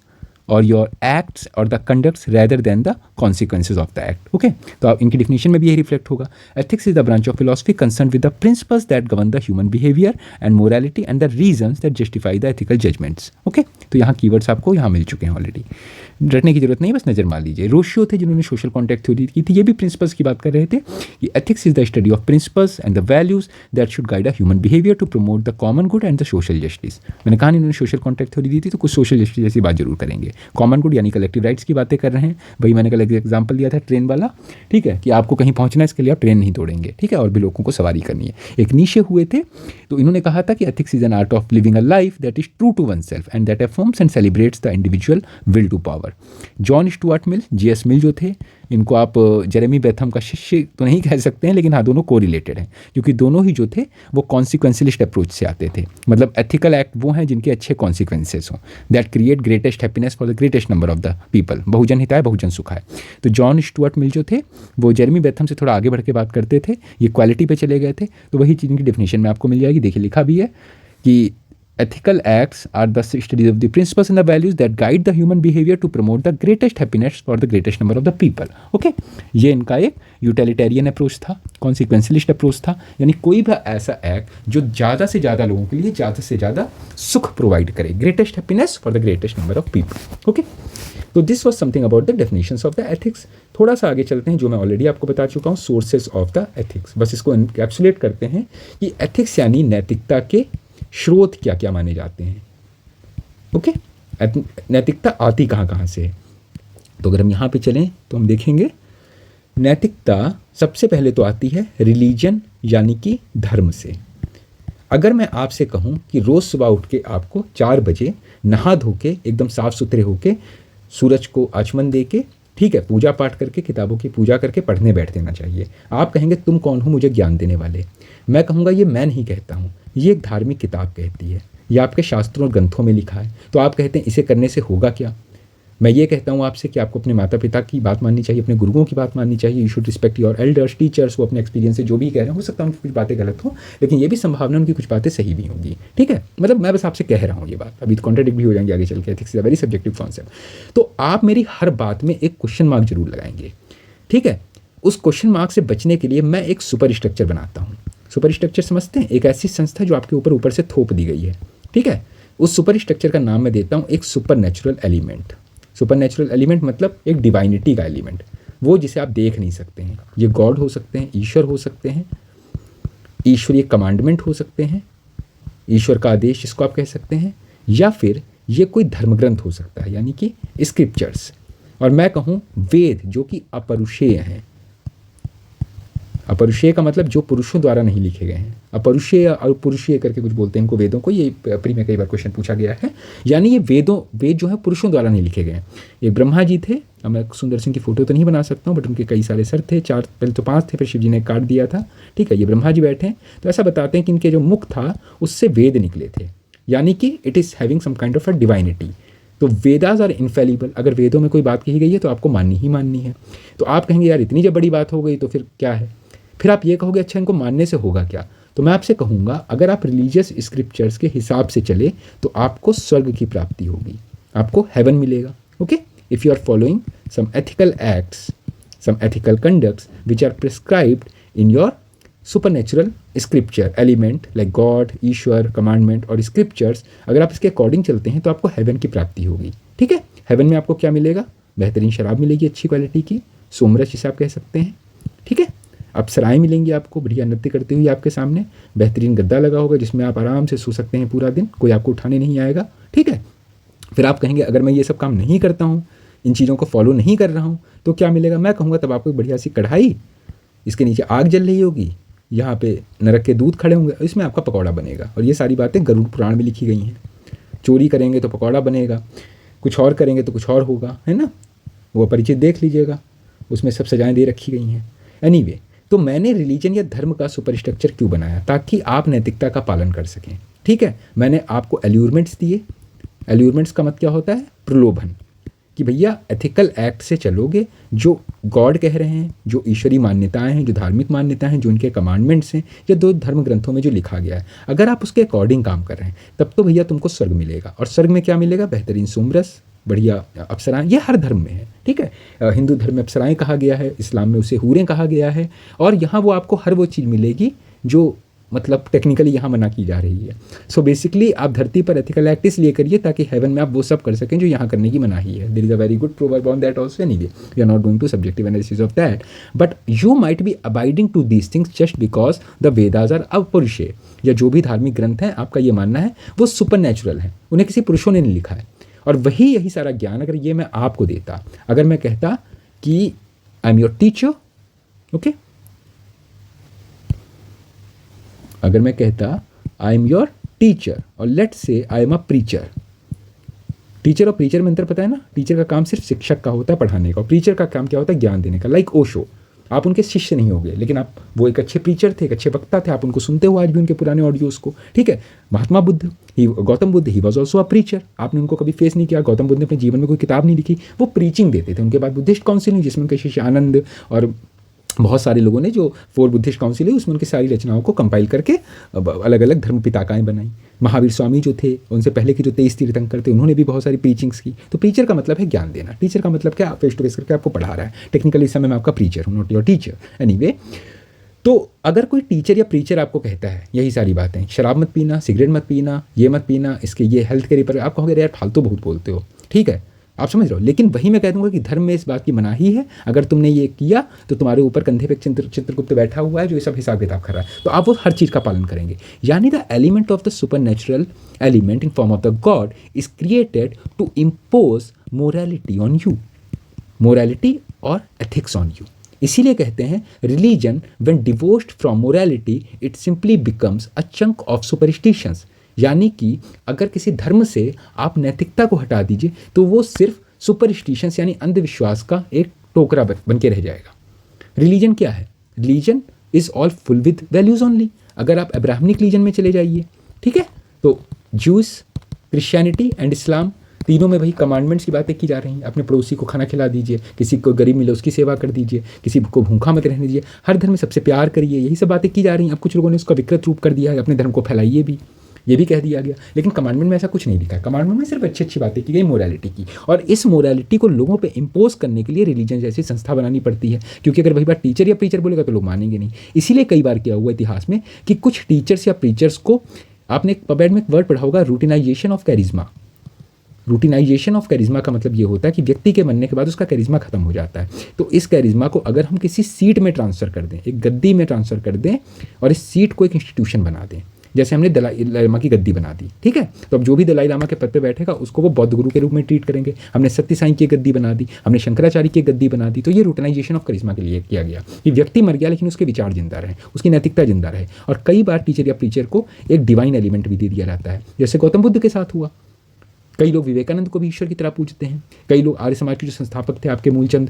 और योर एक्ट्स और the conducts rather than the consequences of the act. Okay. तो आप इनकी डिफिनेशन में भी यही रिफ्लेक्ट होगा. Ethics is the branch of philosophy concern with the principles that govern the human behaviour and morality and the reasons that justify the ethical judgements. Okay. तो यहाँ keywords आपको यहाँ मिल चुके हैं ऑलरेडी, रटने की जरूरत नहीं, बस नजर मार लीजिए. रोशियो थे जिन्होंने सोशल कॉन्टैक्ट थ्योरी की थी, ये भी प्रिंसिपल्स की बात कर रहे थे कि ethics is the study of principles and the values that should guide a human behaviour to promote the common good and the social justice. मैंने कहा इन्होंने सोशल कॉन्टैक्ट थ्योरी दी थी तो कुछ सोशल जस्टिस जैसी बात जरूर करेंगे. कॉमन गुड यानी कलेक्टिव राइट्स की बातें कर रहे हैं. वही मैंने कल एग्जाम्पल दिया था ट्रेन वाला. ठीक है. कि आपको कहीं पहुंचना है इसके लिए आप ट्रेन नहीं तोड़ेंगे. ठीक है. और भी लोगों को सवारी करनी है. एक नीशे हुए थे तो इन्होंने कहा था कि ethics is an art of living a life that is true to oneself and that affirms and celebrates the individual will to power. John Stuart Mill, G S Mill जो थे, इनको आप जेरेमी बेथम का शिष्य तो नहीं कह सकते हैं, लेकिन हाँ दोनों को रिलेटेड हैं क्योंकि दोनों ही जो थे वो कॉन्सिक्वेंशलिस्ट अप्रोच से आते थे. मतलब एथिकल एक्ट वो हैं जिनके अच्छे कॉन्सिक्वेंसेस हों, that create greatest happiness for the greatest number of the people. बहुजन हिताय बहुजन सुखाय. तो जॉन स्टुअर्ट मिल जो थे वो जेरेमी बेथम से थोड़ा आगे बढ़ के बात करते थे, ये क्वालिटी पे चले गए थे. तो वही चीज़ की डेफिनेशन में आपको मिल जाएगी. देखिए लिखा भी है कि ethical acts are the studies of the principles and the values that guide the human behavior to promote the greatest happiness for the greatest number of the people. Okay, ये इनका एक यूटिलिटेरियन अप्रोच था, कॉन्सिक्वेंशलिस्ट approach था, यानी कोई भी ऐसा act जो ज़्यादा से ज़्यादा लोगों के लिए ज़्यादा से ज़्यादा सुख प्रोवाइड करे, greatest happiness for the greatest number of people. Okay, तो this was something about the definitions of the ethics. थोड़ा सा आगे चलते हैं, जो मैं ऑलरेडी आपको बता चुका हूँ, सोर्सेज ऑफ द एथिक्स. बस इसको एनकैप्सुलेट करते हैं कि एथिक्स यानी नैतिकता के स्रोत क्या क्या माने जाते हैं. ओके, नैतिकता आती कहाँ कहाँ से है. तो अगर हम यहाँ पे चलें तो हम देखेंगे नैतिकता सबसे पहले तो आती है रिलीजन यानी कि धर्म से. अगर मैं आपसे कहूँ कि रोज़ सुबह उठ के आपको 4 बजे नहा धो के एकदम साफ़ सुथरे होके सूरज को आचमन दे के, ठीक है, पूजा पाठ करके किताबों की पूजा करके पढ़ने बैठ देना चाहिए. आप कहेंगे तुम कौन हो मुझे ज्ञान देने वाले. मैं कहूँगा ये मैं नहीं कहता हूँ, ये एक धार्मिक किताब कहती है, ये आपके शास्त्रों और ग्रंथों में लिखा है. तो आप कहते हैं इसे करने से होगा क्या. मैं ये कहता हूँ आपसे कि आपको अपने माता पिता की बात माननी चाहिए, अपने गुरुओं की बात माननी चाहिए. You should respect your elders, teachers. वो अपने एक्सपीरियंस से जो भी कह रहे हैं, हो सकता है उनकी कुछ बातें गलत हो, लेकिन ये भी संभावना उनकी कुछ बातें सही भी होंगी. ठीक है, मतलब मैं बस आपसे कह रहा हूँ ये बात. अभी तो कॉन्ट्राडिक्ट भी हो जाएंगे आगे चल के. Ethics is a very subjective concept. तो आप मेरी हर बात में एक क्वेश्चन मार्क जरूर लगाएंगे. ठीक है, उस क्वेश्चन मार्क से बचने के लिए मैं एक सुपर स्ट्रक्चर बनाता हूँ. सुपर स्ट्रक्चर समझते हैं, एक ऐसी संस्था जो आपके ऊपर से थोप दी गई है. ठीक है, उस सुपर स्ट्रक्चर का नाम मैं देता हूँ एक super natural element. Super natural element मतलब एक डिवाइनिटी का एलिमेंट, वो जिसे आप देख नहीं सकते हैं. ये गॉड हो सकते हैं, ईश्वर हो सकते हैं, ईश्वरीय कमांडमेंट हो सकते हैं, ईश्वर का आदेश जिसको आप कह सकते हैं, या फिर ये कोई धर्मग्रंथ हो सकता है यानी कि स्क्रिप्चर्स. और मैं कहूँ वेद जो कि अपरुषेय हैं. अपरुषेय का मतलब जो पुरुषों द्वारा नहीं लिखे गए हैं. अपरुषेय और पुरुषीय करके कुछ बोलते हैं इनको वेदों को. ये प्री में कई बार क्वेश्चन पूछा गया है. यानी ये वेद जो है पुरुषों द्वारा नहीं लिखे गए हैं. ये ब्रह्मा जी थे. अब मैं सुंदर सिंह की फोटो तो नहीं बना सकता हूँ, बट उनके कई सारे सर थे. 4 पहले तो 5 थे, फिर शिव जी ने काट दिया था. ठीक है, ये ब्रह्मा जी बैठे हैं. तो ऐसा बताते हैं कि इनके जो मुख था उससे वेद निकले थे, यानी कि it is having some kind of a divinity. तो वेदास आर इनफेलिबल. अगर वेदों में कोई बात कही गई है तो आपको माननी ही माननी है. तो आप कहेंगे यार इतनी जब बड़ी बात हो गई तो फिर क्या है. फिर आप ये कहोगे अच्छा इनको मानने से होगा क्या. तो मैं आपसे कहूँगा अगर आप रिलीजियस स्क्रिप्चर्स के हिसाब से चले तो आपको स्वर्ग की प्राप्ति होगी, आपको हेवन मिलेगा. Okay, if you are following some ethical acts, some ethical conducts which are prescribed in your super natural scripture element like God, ईश्वर, कमांडमेंट और स्क्रिप्चर्स, अगर आप इसके अकॉर्डिंग चलते हैं तो आपको हेवन की प्राप्ति होगी. ठीक है, हेवन में आपको क्या मिलेगा, बेहतरीन शराब मिलेगी अच्छी क्वालिटी की, सोमरस जिसे आप कह सकते हैं. ठीक है, अप्सराएं मिलेंगी आपको बढ़िया नृत्य करती हुई आपके सामने. बेहतरीन गद्दा लगा होगा जिसमें आप आराम से सो सकते हैं पूरा दिन, कोई आपको उठाने नहीं आएगा. ठीक है, फिर आप कहेंगे अगर मैं ये सब काम नहीं करता हूँ, इन चीज़ों को फॉलो नहीं कर रहा हूँ तो क्या मिलेगा. मैं कहूँगा तब आपको एक बढ़िया सी कढ़ाई, इसके नीचे आग जल रही होगी, यहाँ पे नरक के दूध खड़े होंगे, इसमें आपका पकौड़ा बनेगा. और ये सारी बातें गरुड़ पुराण में लिखी गई हैं. चोरी करेंगे तो पकौड़ा बनेगा, कुछ और करेंगे तो कुछ और होगा, है ना. वो परिचित देख लीजिएगा, उसमें सब सजाएं दे रखी गई हैं. एनीवे, तो मैंने रिलीजन या धर्म का सुपर स्ट्रक्चर क्यों बनाया, ताकि आप नैतिकता का पालन कर सकें. ठीक है, मैंने आपको एल्यूरमेंट्स दिए. एल्यूरमेंट्स का मतलब क्या होता है, प्रलोभन, कि भैया एथिकल एक्ट से चलोगे, जो गॉड कह रहे हैं, जो ईश्वरीय मान्यताएं हैं, जो धार्मिक मान्यताएं हैं, जो उनके कमांडमेंट्स हैं, या 2 धर्म ग्रंथों में जो लिखा गया है, अगर आप उसके अकॉर्डिंग काम कर रहे हैं तब तो भैया तुमको स्वर्ग मिलेगा. और स्वर्ग में क्या मिलेगा, बेहतरीन सोमरस, बढ़िया अप्सराएं. ये हर धर्म में है. ठीक है, हिंदू धर्म में अप्सराएं कहा गया है, इस्लाम में उसे हूरें कहा गया है. और यहाँ वो आपको हर वो चीज़ मिलेगी जो मतलब टेक्निकली यहाँ मना की जा रही है. सो बेसिकली आप धरती पर एथिकल एक्ट इसलिए करिए ताकि हेवन में आप वो सब कर सकें जो यहाँ करने की मनाही है. There is a very good proverb on that also. Anyway, we are not going to subjective analysis of that, but you might be abiding to these things just because the Vedas are अपरुषेय. या जो भी धार्मिक ग्रंथ हैं आपका ये मानना है वो सुपर नेचुरल है, उन्हें किसी पुरुषों ने नहीं लिखा है. और यही सारा ज्ञान अगर ये मैं आपको देता, अगर मैं कहता कि आई एम योर टीचर, ओके, अगर मैं कहता आई एम योर टीचर और लेट्स से आई एम अ प्रीचर. टीचर और प्रीचर में अंतर पता है ना. टीचर का काम सिर्फ शिक्षक का होता है, पढ़ाने का, और प्रीचर का काम क्या होता है, ज्ञान देने का. लाइक ओशो, आप उनके शिष्य नहीं हो गए, लेकिन आप वो एक अच्छे प्रीचर थे, एक अच्छे वक्ता थे, आप उनको सुनते हो आज भी उनके पुराने ऑडियोज़ को. ठीक है, Mahatma Buddha, Gautam Buddha, he was also a preacher. आपने उनको कभी फेस नहीं किया. गौतम बुद्ध ने अपने जीवन में कोई किताब नहीं लिखी, वो प्रीचिंग देते थे. उनके बाद बुद्धिस्ट काउंसिल हुई जिसमें उनके शिष्य आनंद और बहुत सारे लोगों ने जो 4 बुद्धिस्ट काउंसिल है उसमें उनकी सारी रचनाओं को कंपाइल करके अलग अलग धर्म पिताकाएँ बनाई। महावीर स्वामी जो थे, उनसे पहले के जो 23 तीर्थंकर थे, उन्होंने भी बहुत सारी प्रीचिंग्स की। तो प्रीचर का मतलब है ज्ञान देना, टीचर का मतलब क्या, फेस टू फेस करके आपको पढ़ा रहा है। टेक्निकली इस समय मैं आपका प्रीचर हूँ, नॉट योर टीचर। एनीवे, तो अगर कोई टीचर या प्रीचर आपको कहता है यही सारी बातें, शराब मत पीना, सिगरेट मत पीना, ये मत पीना, इसके ये हेल्थ के ऊपर, आप कहोगे यार फालतू बहुत बोलते हो, ठीक है, आप समझ रहे हो। लेकिन वही मैं कह दूंगा कि धर्म में इस बात की मनाही है, अगर तुमने ये किया तो तुम्हारे ऊपर कंधे पे चित्रगुप्त बैठा हुआ है जो ये सब हिसाब किताब कर रहा है, तो आप वो हर चीज़ का पालन करेंगे। यानी the element of the super natural element in form of the God is created to impose morality on you, morality और एथिक्स ऑन यू। इसीलिए कहते हैं religion when divorced from morality it simply becomes a chunk of superstitions. यानी कि अगर किसी धर्म से आप नैतिकता को हटा दीजिए तो वो सिर्फ सुपरस्टिशंस यानी अंधविश्वास का एक टोकरा बन के रह जाएगा। रिलीजन क्या है? Religion is all full with values only. अगर आप अब्राहमिक रिलीजन में चले जाइए, ठीक है, तो ज्यूस, क्रिश्चियनिटी एंड इस्लाम, तीनों में वही कमांडमेंट्स की बातें की जा रही हैं। अपने पड़ोसी को खाना खिला दीजिए, किसी को गरीब मिले उसकी सेवा कर दीजिए, किसी को भूखा मत रहने दीजिए, हर धर्म में सबसे प्यार करिए, यही सब बातें की जा रही हैं। अब कुछ लोगों ने उसका विकृत रूप कर दिया है, अपने धर्म को फैलाइए भी, ये भी कह दिया गया। लेकिन कमांडमेंट में ऐसा कुछ नहीं लिखा है। कमांडमेंट में सिर्फ अच्छी अच्छी बातें की गई मोरालिटी की, और इस मोरालिटी को लोगों पे इम्पोज करने के लिए रिलीजन जैसी संस्था बनानी पड़ती है, क्योंकि अगर वही बात टीचर या प्रीचर बोलेगा तो लोग मानेंगे नहीं। इसीलिए कई बार क्या हुआ इतिहास में कि कुछ टीचर्स या प्रीचर्स को, आपने पबेड में एक वर्ड पढ़ा होगा, रूटिनाइजेशन ऑफ कैरिज्मा। रूटिनाइजेशन ऑफ कैरिज्मा का मतलब ये होता है कि व्यक्ति के मरने के बाद उसका कैरिज्मा खत्म हो जाता है। तो इस कैरिज्मा को अगर हम किसी सीट में ट्रांसफ़र कर दें, एक गद्दी में ट्रांसफ़र कर दें, और इस सीट को एक इंस्टीट्यूशन बना दें, जैसे हमने दलाई लामा की गद्दी बना दी, ठीक है, तो अब जो भी दलाई लामा के पद पे बैठेगा उसको वो बौद्ध गुरु के रूप में ट्रीट करेंगे। हमने सत्य साईं की गद्दी बना दी, हमने शंकराचार्य की गद्दी बना दी। तो ये रूटिनाइजेशन ऑफ करिश्मा के लिए किया गया कि व्यक्ति मर गया लेकिन उसके विचार जिंदा रहे, उसकी नैतिकता जिंदा रहे। और कई बार टीचर या प्रीचर को एक डिवाइन एलिमेंट भी दे दिया जाता है, जैसे गौतम बुद्ध के साथ हुआ। कई लोग विवेकानंद को भी ईश्वर की तरह पूजते हैं। कई लोग आर्य समाज के जो संस्थापक थे, आपके मूलचंद,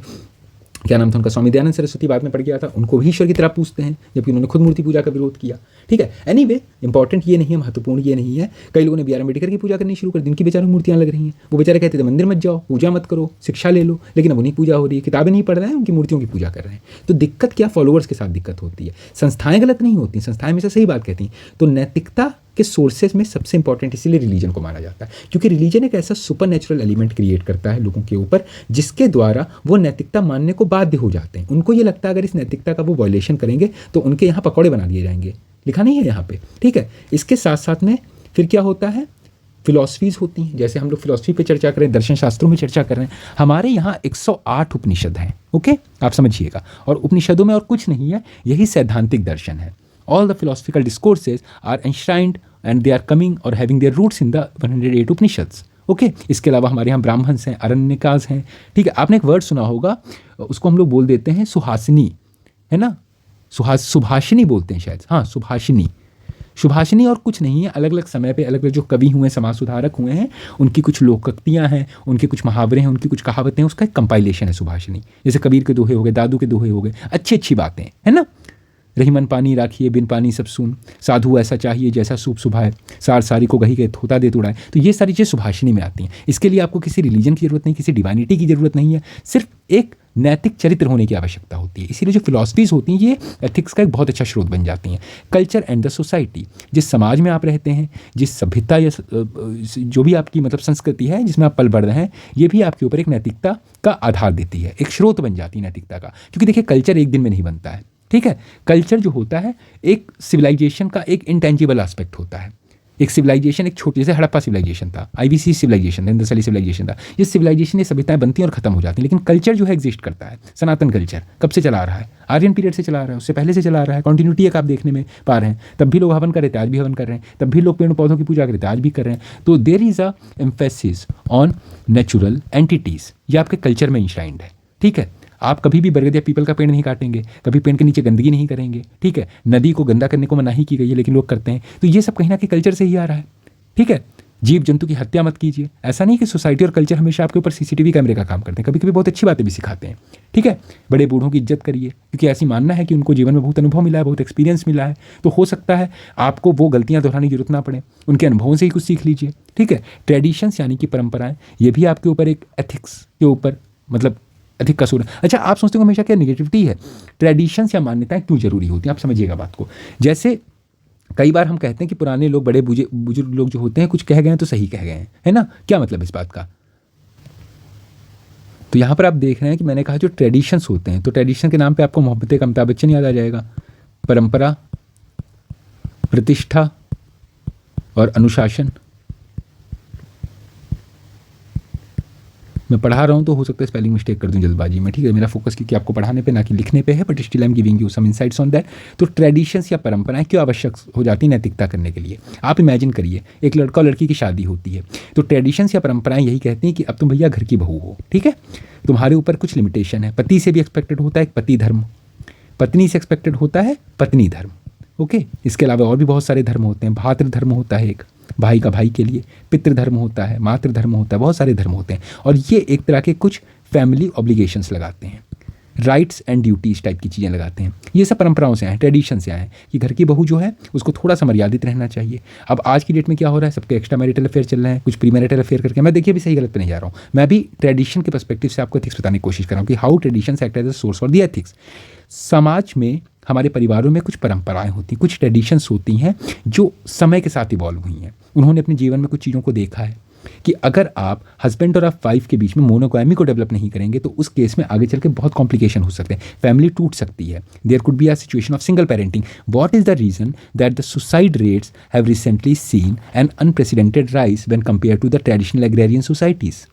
क्या नाम था उनका, स्वामी दयानंद सरस्वती, बाद में पड़ गया था, उनको भी ईश्वर की तरह पूजते हैं, जबकि उन्होंने खुद मूर्ति पूजा का विरोध किया, ठीक है। एनीवे, इंपॉर्टेंट ये नहीं है, महत्वपूर्ण ये नहीं है। कई लोगों ने बी आर अम्बेडकर की पूजा करनी शुरू कर दी, उनकी बेचारों मूर्तियाँ लग रही हैं। वो बेचारे कहते थे मंदिर मत जाओ, पूजा मत करो, शिक्षा ले लो, लेकिन अब उन्हीं पूजा हो रही है, किताबें नहीं पढ़ रहे हैं, उनकी मूर्तियों की पूजा कर रहे हैं। तो दिक्कत क्या, फॉलोअर्स के साथ दिक्कत होती है। संस्थाएं गलत नहीं होती, संस्थाएं हमेशा सही बात कहती हैं। तो नैतिकता के सोर्सेज में सबसे इंपॉर्टेंट इसीलिए रिलीजन को माना जाता है, क्योंकि रिलीजन एक ऐसा सुपर नेचुरल एलिमेंट क्रिएट करता है लोगों के ऊपर, जिसके द्वारा वो नैतिकता मानने को बाध्य हो जाते हैं। उनको ये लगता है अगर इस नैतिकता का वो वायलेशन करेंगे तो उनके यहाँ पकौड़े बना दिए जाएंगे, लिखा नहीं है यहाँ पे, ठीक है। इसके साथ साथ में फिर क्या होता है, फिलॉसफीज़ होती हैं। जैसे हम लोग फिलॉसफी पे चर्चा करें, दर्शन शास्त्रों में चर्चा कर रहे हैं। हमारे यहाँ 108 उपनिषद हैं, ओके, आप समझिएगा। और उपनिषदों में और कुछ नहीं है, यही सैद्धांतिक दर्शन है। All the philosophical discourses are enshrined and they are coming or having their roots in the 108 Upanishads. Okay, इसके अलावा हमारे यहाँ ब्राह्मण्स हैं, अरण्यकास हैं, ठीक है। आपने एक वर्ड सुना होगा, उसको हम लोग बोल देते हैं सुहासिनी, है ना, सुभाषिनी बोलते हैं शायद, हाँ सुभाषिनी, सुभाषिनी और कुछ नहीं है। अलग अलग समय पे अलग अलग जो कवि हुए हैं, समाज सुधारक हुए हैं, उनकी कुछ लोकोक्तियाँ हैं, उनके कुछ मुहावरे हैं, उनकी कुछ कहावतें हैं, उसका एक कंपाइलेशन है सुभाषिनी। जैसे कबीर के दोहे हो गए, दादू के दोहे हो गए, अच्छी अच्छी बातें, है ना। रही मन पानी राखिए, बिन पानी सब सून, साधु ऐसा चाहिए जैसा सूप सुभाए, सार सारी को गही के थोता दे तोड़ाए। तो ये सारी चीज़ें सुभाषिनी में आती हैं। इसके लिए आपको किसी रिलीजन की ज़रूरत नहीं, किसी डिवाइनिटी की ज़रूरत नहीं है, सिर्फ एक नैतिक चरित्र होने की आवश्यकता होती है। इसीलिए जो फिलॉसफीज़ होती हैं ये एथिक्स का एक बहुत अच्छा स्रोत बन जाती हैं। कल्चर एंड द सोसाइटी, जिस समाज में आप रहते हैं, जिस सभ्यता या जो भी आपकी मतलब संस्कृति है जिसमें आप पल बढ़ रहे हैं, ये भी आपके ऊपर एक नैतिकता का आधार देती है, एक स्रोत बन जाती है नैतिकता का। क्योंकि देखिए कल्चर एक दिन में नहीं बनता है, ठीक है। कल्चर जो होता है एक सिविलाइजेशन का एक इंटेंजिबल एस्पेक्ट होता है। एक सिविलाइजेशन एक छोटी, जैसे हड़प्पा सिविलाइजेशन था, IBC सिविलाइजेशन था, इंदसली सिविलाइजेशन था, ये सिविलाइजेशन, ये सभ्यताएं बनती हैं और खत्म हो जाती हैं। लेकिन कल्चर जो है एग्जिस्ट करता है। सनातन कल्चर कब से चला रहा है? आर्यन पीरियड से चला रहा है, उससे पहले से चला रहा है। कॉन्टिन्यूटी एक आप देखने में पा रहे हैं। तब भी लोग हवन कर रहे थे, आज भी हवन कर रहे हैं। तब भी लोग पेड़ पौधों की पूजा कर रहे थे, आज भी कर रहे हैं। तो there is a emphasis on natural entities, ये आपके कल्चर में इंश्राइंड है, ठीक है। आप कभी भी बरगद या पीपल का पेड़ नहीं काटेंगे, कभी पेड़ के नीचे गंदगी नहीं करेंगे, ठीक है। नदी को गंदा करने को मनाही की गई है, लेकिन लोग करते हैं। तो ये सब कहीं ना कहीं कल्चर से ही आ रहा है, ठीक है। जीव जंतु की हत्या मत कीजिए। ऐसा नहीं कि सोसाइटी और कल्चर हमेशा आपके ऊपर CCTV कैमरे का काम करते हैं, कभी कभी बहुत अच्छी बातें भी सिखाते हैं, ठीक है। बड़े बूढ़ों की इज्जत करिए, क्योंकि ऐसी मानना है कि उनको जीवन में बहुत अनुभव मिला है, बहुत एक्सपीरियंस मिला है। तो हो सकता है आपको वो गलतियां दोहराने की जरूरत ना पड़े, उनके अनुभवों से ही कुछ सीख लीजिए, ठीक है। ट्रेडिशंस यानी कि परंपराएं, ये भी आपके ऊपर एक एथिक्स के ऊपर मतलब एथिक का सोर्स। अच्छा, आप सोचते हो हमेशा क्या नेगेटिविटी है? ट्रेडिशंस या मान्यताएं क्यों जरूरी होती हैं, आप समझिएगा बात को। जैसे कई बार हम कहते हैं कि पुराने लोग, बड़े बुजुर्ग लोग जो होते हैं, कुछ कह गए हैं तो सही कह गए हैं, है ना? क्या मतलब इस बात का? तो यहाँ पर आप देख रहे हैं कि मैंने कहा जो ट्रेडिशंस होते हैं, तो ट्रेडिशन के नाम पे आपको मोहब्बत का अमिताभ बच्चन याद आ जाएगा। परंपरा, प्रतिष्ठा और अनुशासन। मैं पढ़ा रहा हूँ तो हो सकता है स्पेलिंग मिस्टेक कर दूँ जल्दबाजी में, ठीक है? मेरा फोकस क्योंकि आपको पढ़ाने पे ना कि लिखने पे है, but still I am giving you some insights on that. तो ट्रेडिशंस या परंपराएं क्यों आवश्यक हो जाती हैं नैतिकता करने के लिए? आप इमेजिन करिए, एक लड़का और लड़की की शादी होती है, तो ट्रेडिशंस या परंपराएं यही कहती हैं कि अब तुम भैया घर की बहू हो, ठीक है? तुम्हारे ऊपर कुछ लिमिटेशन है। पति से भी एक्सपेक्टेड होता है एक पति धर्म, पत्नी से एक्सपेक्टेड होता है पत्नी धर्म, ओके? इसके अलावा और भी बहुत सारे धर्म होते हैं। भातृ धर्म होता है एक, भाई का भाई के लिए, पितृ धर्म होता है, मातृ धर्म होता है, बहुत सारे धर्म होते हैं। और ये एक तरह के कुछ फैमिली ऑब्लिगेशंस लगाते हैं, राइट्स एंड ड्यूटीज टाइप की चीज़ें लगाते हैं। ये सब परंपराओं से आए, ट्रेडिशन से आए कि घर की बहू जो है उसको थोड़ा सा मर्यादित रहना चाहिए। अब आज की डेट में क्या हो रहा है, सबके एक्स्ट्रा मैरिटल अफेयर चल रहे हैं, कुछ प्री मैरिटल अफेयर करके। मैं देखिए भी सही गलत पे नहीं जा रहा हूँ, मैं भी ट्रेडिशन के पर्सपेक्टिव से आपको एथिक्स बताने की कोशिश कर रहा हूँ कि how traditions act as a source for the ethics. समाज में, हमारे परिवारों में कुछ परंपराएं होती हैं, कुछ ट्रेडिशंस होती हैं जो समय के साथ इवॉल्व हुई हैं। उन्होंने अपने जीवन में कुछ चीज़ों को देखा है कि अगर आप हस्बैंड और आप वाइफ के बीच में मोनोगैमी को डेवलप नहीं करेंगे तो उस केस में आगे चल के बहुत कॉम्प्लिकेशन हो सकते हैं, फैमिली टूट सकती है। There could be a situation of single parenting. What is the reason that the suicide rates have recently seen an unprecedented rise when compare to the traditional agrarian societies?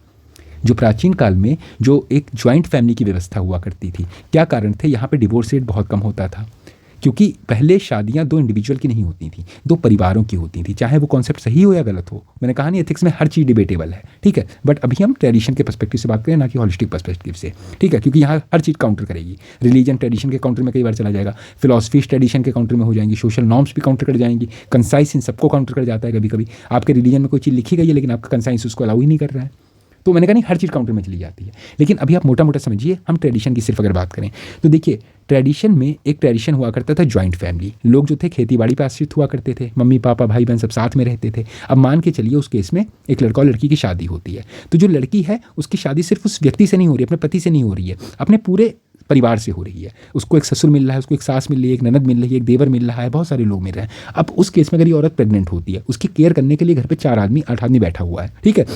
जो प्राचीन काल में जो एक ज्वाइंट फैमिली की व्यवस्था हुआ करती थी, क्या कारण थे? यहाँ पे डिवोर्स रेट बहुत कम होता था, क्योंकि पहले शादियां दो इंडिविजुअल की नहीं होती थी, दो परिवारों की होती थी। चाहे वो कॉन्सेप्ट सही हो या गलत हो, मैंने कहा नहीं एथिक्स में हर चीज़ डिबेटेबल है, ठीक है? बट अभी हम ट्रेडिशन के पर्सपेक्टिव से बात करें, ना कि हॉलिस्टिक पर्सपेक्टिव से, ठीक है? क्योंकि यहाँ हर चीज़ काउंटर करेगी। रिलीजन ट्रेडिशन के काउंटर में कई बार चला जाएगा, फिलॉसफीज ट्रेडिशन के काउंटर में हो जाएंगी, सोशल नॉर्म्स भी काउंटर कर जाएंगी, कंसाइंस इन सबको काउंटर कर जाता है। कभी कभी आपके रिलीजन में कोई चीज़ लिखी गई है लेकिन आपका कंसाइंस उसको अलाउ ही नहीं कर रहा है, तो मैंने कहा नहीं हर चीज़ काउंटर में चली जाती है। लेकिन अभी आप मोटा मोटा समझिए, हम ट्रेडिशन की सिर्फ अगर बात करें तो देखिए, ट्रेडिशन में एक ट्रेडिशन हुआ करता था जॉइंट फैमिली। लोग जो थे खेती बाड़ी पर आश्रित हुआ करते थे, मम्मी पापा भाई बहन सब साथ में रहते थे। अब मान के चलिए उस केस में एक लड़का और लड़की की शादी होती है, तो जो लड़की है उसकी शादी सिर्फ उस व्यक्ति से नहीं हो रही है, अपने पति से नहीं हो रही है, अपने पूरे परिवार से हो रही है। उसको एक ससुर मिल रहा है, उसको एक सास मिल रही है, एक ननद मिल रही है, एक देवर मिल रहा है, बहुत सारे लोग मिल रहे हैं। अब उस केस में अगर ये औरत प्रेग्नेंट होती है, उसकी केयर करने के लिए घर पे 4 आदमी 8 आदमी बैठा हुआ है, ठीक है?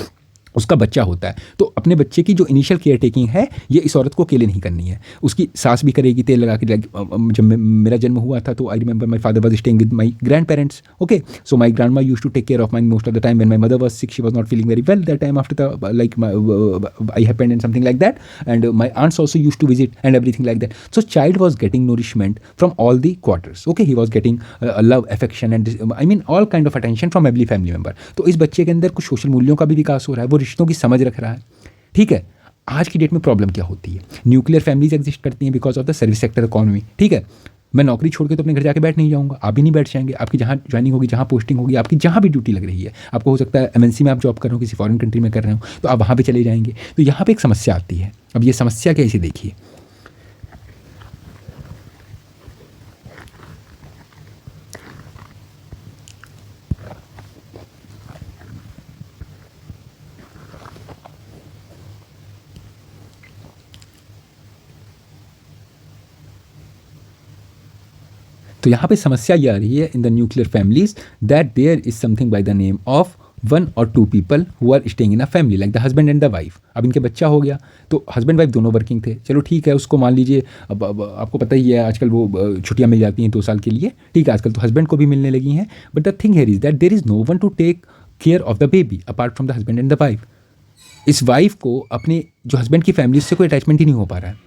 उसका बच्चा होता है, तो अपने बच्चे की जो इनिशियल केयर टेकिंग है ये इस औरत को अकेले नहीं करनी है, उसकी सास भी करेगी तेल लगा के। जब मेरा जन्म हुआ था तो I remember my father was staying with my grand parents, okay? So my grand माँ use to take care of my most of the time. When my mother was sick she was not feeling very well that time after the like I happened and something like that, and my aunts also use to visit and everything like that. So child was getting nourishment from all the quarters, okay? He was getting love, affection and I mean all kind of attention from every family member. तो इस बच्चे के अंदर कुछ social मूल्यों का भी विकास हो रहा है, वो रिश्तों की समझ रख रहा है, ठीक है? आज की डेट में प्रॉब्लम क्या होती है? न्यूक्लियर फैमिलीज एग्जिस्ट करती हैं because of the service sector economy, ठीक है? मैं नौकरी छोड़ के तो अपने घर जाके बैठ नहीं जाऊंगा, आप भी नहीं बैठ जाएंगे। आपकी जहाँ ज्वाइनिंग होगी, जहाँ पोस्टिंग होगी, आपकी जहाँ भी ड्यूटी लग रही है, आपको हो सकता है एमएनसी में आप जॉब कर रहे हो, किसी फॉरेन कंट्री में कर रहे हो, तो आप वहाँ पे चले जाएंगे। तो यहाँ पे एक समस्या आती है। अब ये समस्या कैसे देखिए, तो यहाँ पे समस्या ये आ रही है in the nuclear families that there is something by the name of 1 or 2 people who are staying in a family like the husband and the wife। अब इनके बच्चा हो गया तो हस्बैंड वाइफ दोनों वर्किंग थे, चलो ठीक है, उसको मान लीजिए अब आपको पता ही है आजकल वो छुट्टियां मिल जाती हैं 2 साल के लिए, ठीक है? आजकल तो हस्बैंड को भी मिलने लगी हैं, but the thing here is that there is no one to take care of the baby apart from the husband and the wife. इस वाइफ को अपने जो हस्बैंड की फैमिली से कोई अटैचमेंट ही नहीं हो पा रहा है।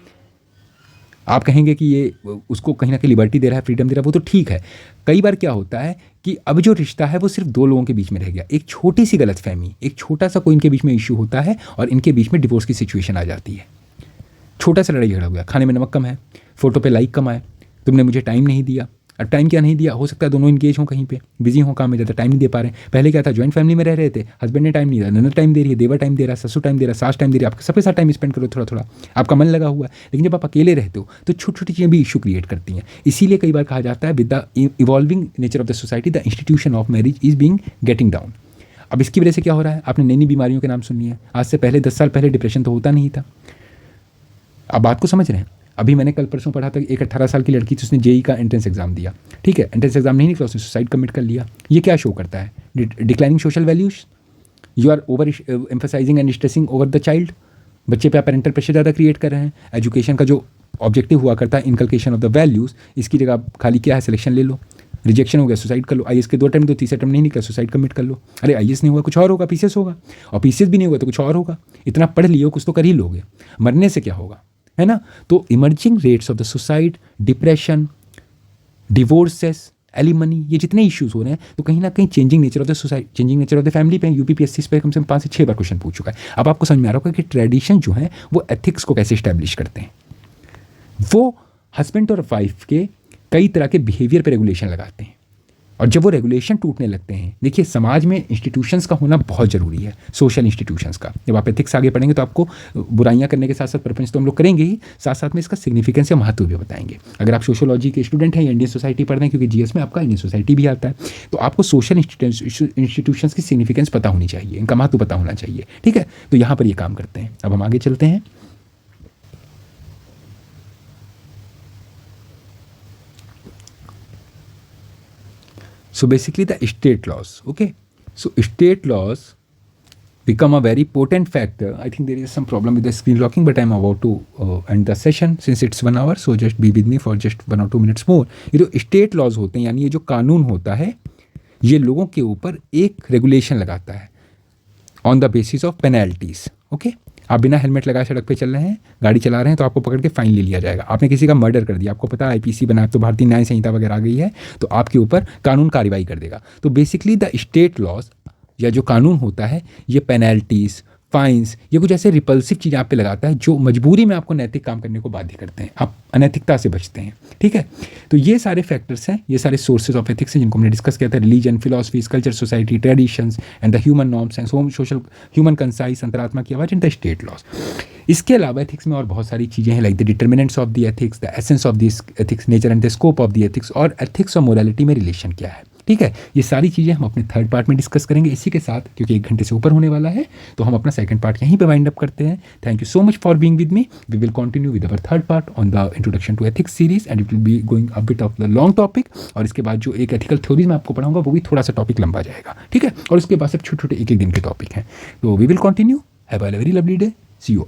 आप कहेंगे कि ये उसको कहीं ना कहीं लिबर्टी दे रहा है, फ्रीडम दे रहा है, वो तो ठीक है। कई बार क्या होता है कि अब जो रिश्ता है वो सिर्फ 2 लोगों के बीच में रह गया, एक छोटी सी गलतफहमी, एक छोटा सा कोई इनके बीच में इशू होता है और इनके बीच में डिवोर्स की सिचुएशन आ जाती है। छोटा सा लड़ाई झगड़ा हो गया, खाने में नमक कम है, फोटो पे लाइक कम आए, तुमने मुझे टाइम नहीं दिया। अब टाइम क्या नहीं दिया, हो सकता है दोनों इंगेज हों कहीं पे, बिजी हों काम में, ज़्यादा टाइम नहीं दे पा रहे हैं। पहले क्या था, जॉइंट फैमिली में रह रहे थे, हस्बैंड ने टाइम नहीं दिया, ननद टाइम दे रही है, देवर टाइम दे रहा है, ससुर टाइम दे रहा है, सास टाइम दे रही है, आपके सबके साथ टाइम स्पेंड करो थोड़ा थोड़ा, आपका मन लगा हुआ है। लेकिन जब आप अकेले रहते हो तो छोटी छोटी चीज़ें भी इशू क्रिएट करती हैं। इसीलिए कई बार कहा जाता है with the evolving nature of the society the institution of marriage is being getting down. अब इसकी वजह से क्या हो रहा है, आपने नई नई बीमारियों के नाम सुनी है। आज से पहले 10 साल पहले डिप्रेशन तो होता नहीं था, आप बात को समझ रहे हैं? अभी मैंने कल परसों पढ़ा था कि एक 18 साल की लड़की थी, उसने जेई का एंट्रेंस एग्जाम दिया, ठीक है, एंट्रेंस एग्जाम नहीं निकला, उसने सुसाइड कमिट कर लिया। ये क्या शो करता है? Declining social values, you are over emphasising and stressing over the child. बच्चे पे आप पेरेंटल प्रेशर ज़्यादा क्रिएट कर रहे हैं। एजुकेशन का जो ऑब्जेक्टिव हुआ करता है इनकलकेशन ऑफ द वैल्यूज़, इसकी जगह आप खाली क्या है, सिलेक्शन ले लो। रिजेक्शन हो गया, सुसाइड कर लो। आईएएस के 2 अटेम्प्ट तो तीसरे अटेम्प्ट नहीं निकला, सुसाइड कमिट कर लो। अरे आईएएस नहीं हुआ, कुछ और होगा, पीसीएस होगा, और पीसीएस भी नहीं होगा तो कुछ और होगा। इतना पढ़ लियो, कुछ तो कर ही लोगे, मरने से क्या होगा, है ना? तो emerging rates of the suicide, depression, divorces, alimony, ये जितने इश्यूज हो रहे हैं, तो कहीं ना कहीं changing nature of the society, changing nature of the family पे यूपीपीएससी पे कम से कम 5 से 6 बार क्वेश्चन पूछ चुका है। अब आपको समझ में आ रहा होगा कि ट्रेडिशन जो है वो एथिक्स को कैसे इस्टेब्लिश करते हैं। वो हस्बैंड और वाइफ के कई तरह के बिहेवियर पे रेगुलेशन लगाते हैं, और जब वो रेगुलेशन टूटने लगते हैं, देखिए समाज में इंस्टीट्यूशंस का होना बहुत ज़रूरी है, सोशल इंस्टीट्यूशंस का। जब आप एथिक्स आगे पढ़ेंगे तो आपको बुराइयां करने के साथ साथ प्रपंच तो हम लोग करेंगे ही, साथ साथ में इसका सिग्निफिकेंस या महत्व भी बताएंगे। अगर आप सोशियोलॉजी के स्टूडेंट हैं या इंडियन सोसाइटी पढ़ रहे हैं, क्योंकि जीएस में आपका इंडियन सोसाइटी भी आता है, तो आपको सोशल इंस्टीट्यूशंस की सिग्निफिकेंस पता होनी चाहिए, इनका महत्व पता होना चाहिए, ठीक है? तो यहाँ पर ये काम करते हैं। अब हम आगे चलते हैं। So basically the state laws, okay? So state laws become a very potent factor. I think there is some problem with the screen locking, but I'm about to end the session since it's 1 hour. So just be with me for just 1 or 2 minutes more. ये जो state laws होते हैं, यानी ये जो कानून होता है, ये लोगों के ऊपर एक रेगुलेशन लगाता है on the basis of penalties, okay? आप बिना हेलमेट लगाए सड़क पे चल रहे हैं, गाड़ी चला रहे हैं, तो आपको पकड़ के फाइन ले लिया जाएगा। आपने किसी का मर्डर कर दिया, आपको पता है आईपीसी बना, तो भारतीय न्याय संहिता वगैरह आ गई है, तो आपके ऊपर कानून कार्रवाई कर देगा। तो बेसिकली द स्टेट लॉज या जो कानून होता है, ये पेनल्टीज, फाइन्स, ये कुछ ऐसे रिपल्सिव चीज़ें आप पे लगाता है जो मजबूरी में आपको नैतिक काम करने को बाध्य करते हैं, आप अनैतिकता से बचते हैं, ठीक है? तो ये सारे फैक्टर्स हैं, ये सारे सोर्सेज ऑफ एथिक्स हैं जिनको हमने डिस्कस किया था। Religion, philosophies, culture, society, traditions and the human norms and social human concise, अंतरात्मा की आवाज एंड द स्टेट लॉज। इसके अलावा एथिक्स में और बहुत सारी चीज़ें हैं, like the determinants of the ethics, the essence of this ethics, nature and the scope of the ethics, और एथिक्स और मोरालिटी में रिलेशन क्या है, ठीक है? ये सारी चीज़ें हम अपने थर्ड पार्ट में डिस्कस करेंगे। इसी के साथ, क्योंकि 1 घंटे से ऊपर होने वाला है, तो हम अपना सेकंड पार्ट यहीं पे वाइंड अप करते हैं। Thank you so much for being with me. We will continue with our third part on the introduction to ethics series, and it will be going a bit of the long topic. और इसके बाद जो एक ethical theories मैं आपको पढ़ाऊंगा, वो भी थोड़ा सा टॉपिक लंबा जाएगा, ठीक है? और उसके बाद सब छोटे छोटे एक एक दिन के टॉपिक हैं। तो we will continue. Have a very lovely day. See you.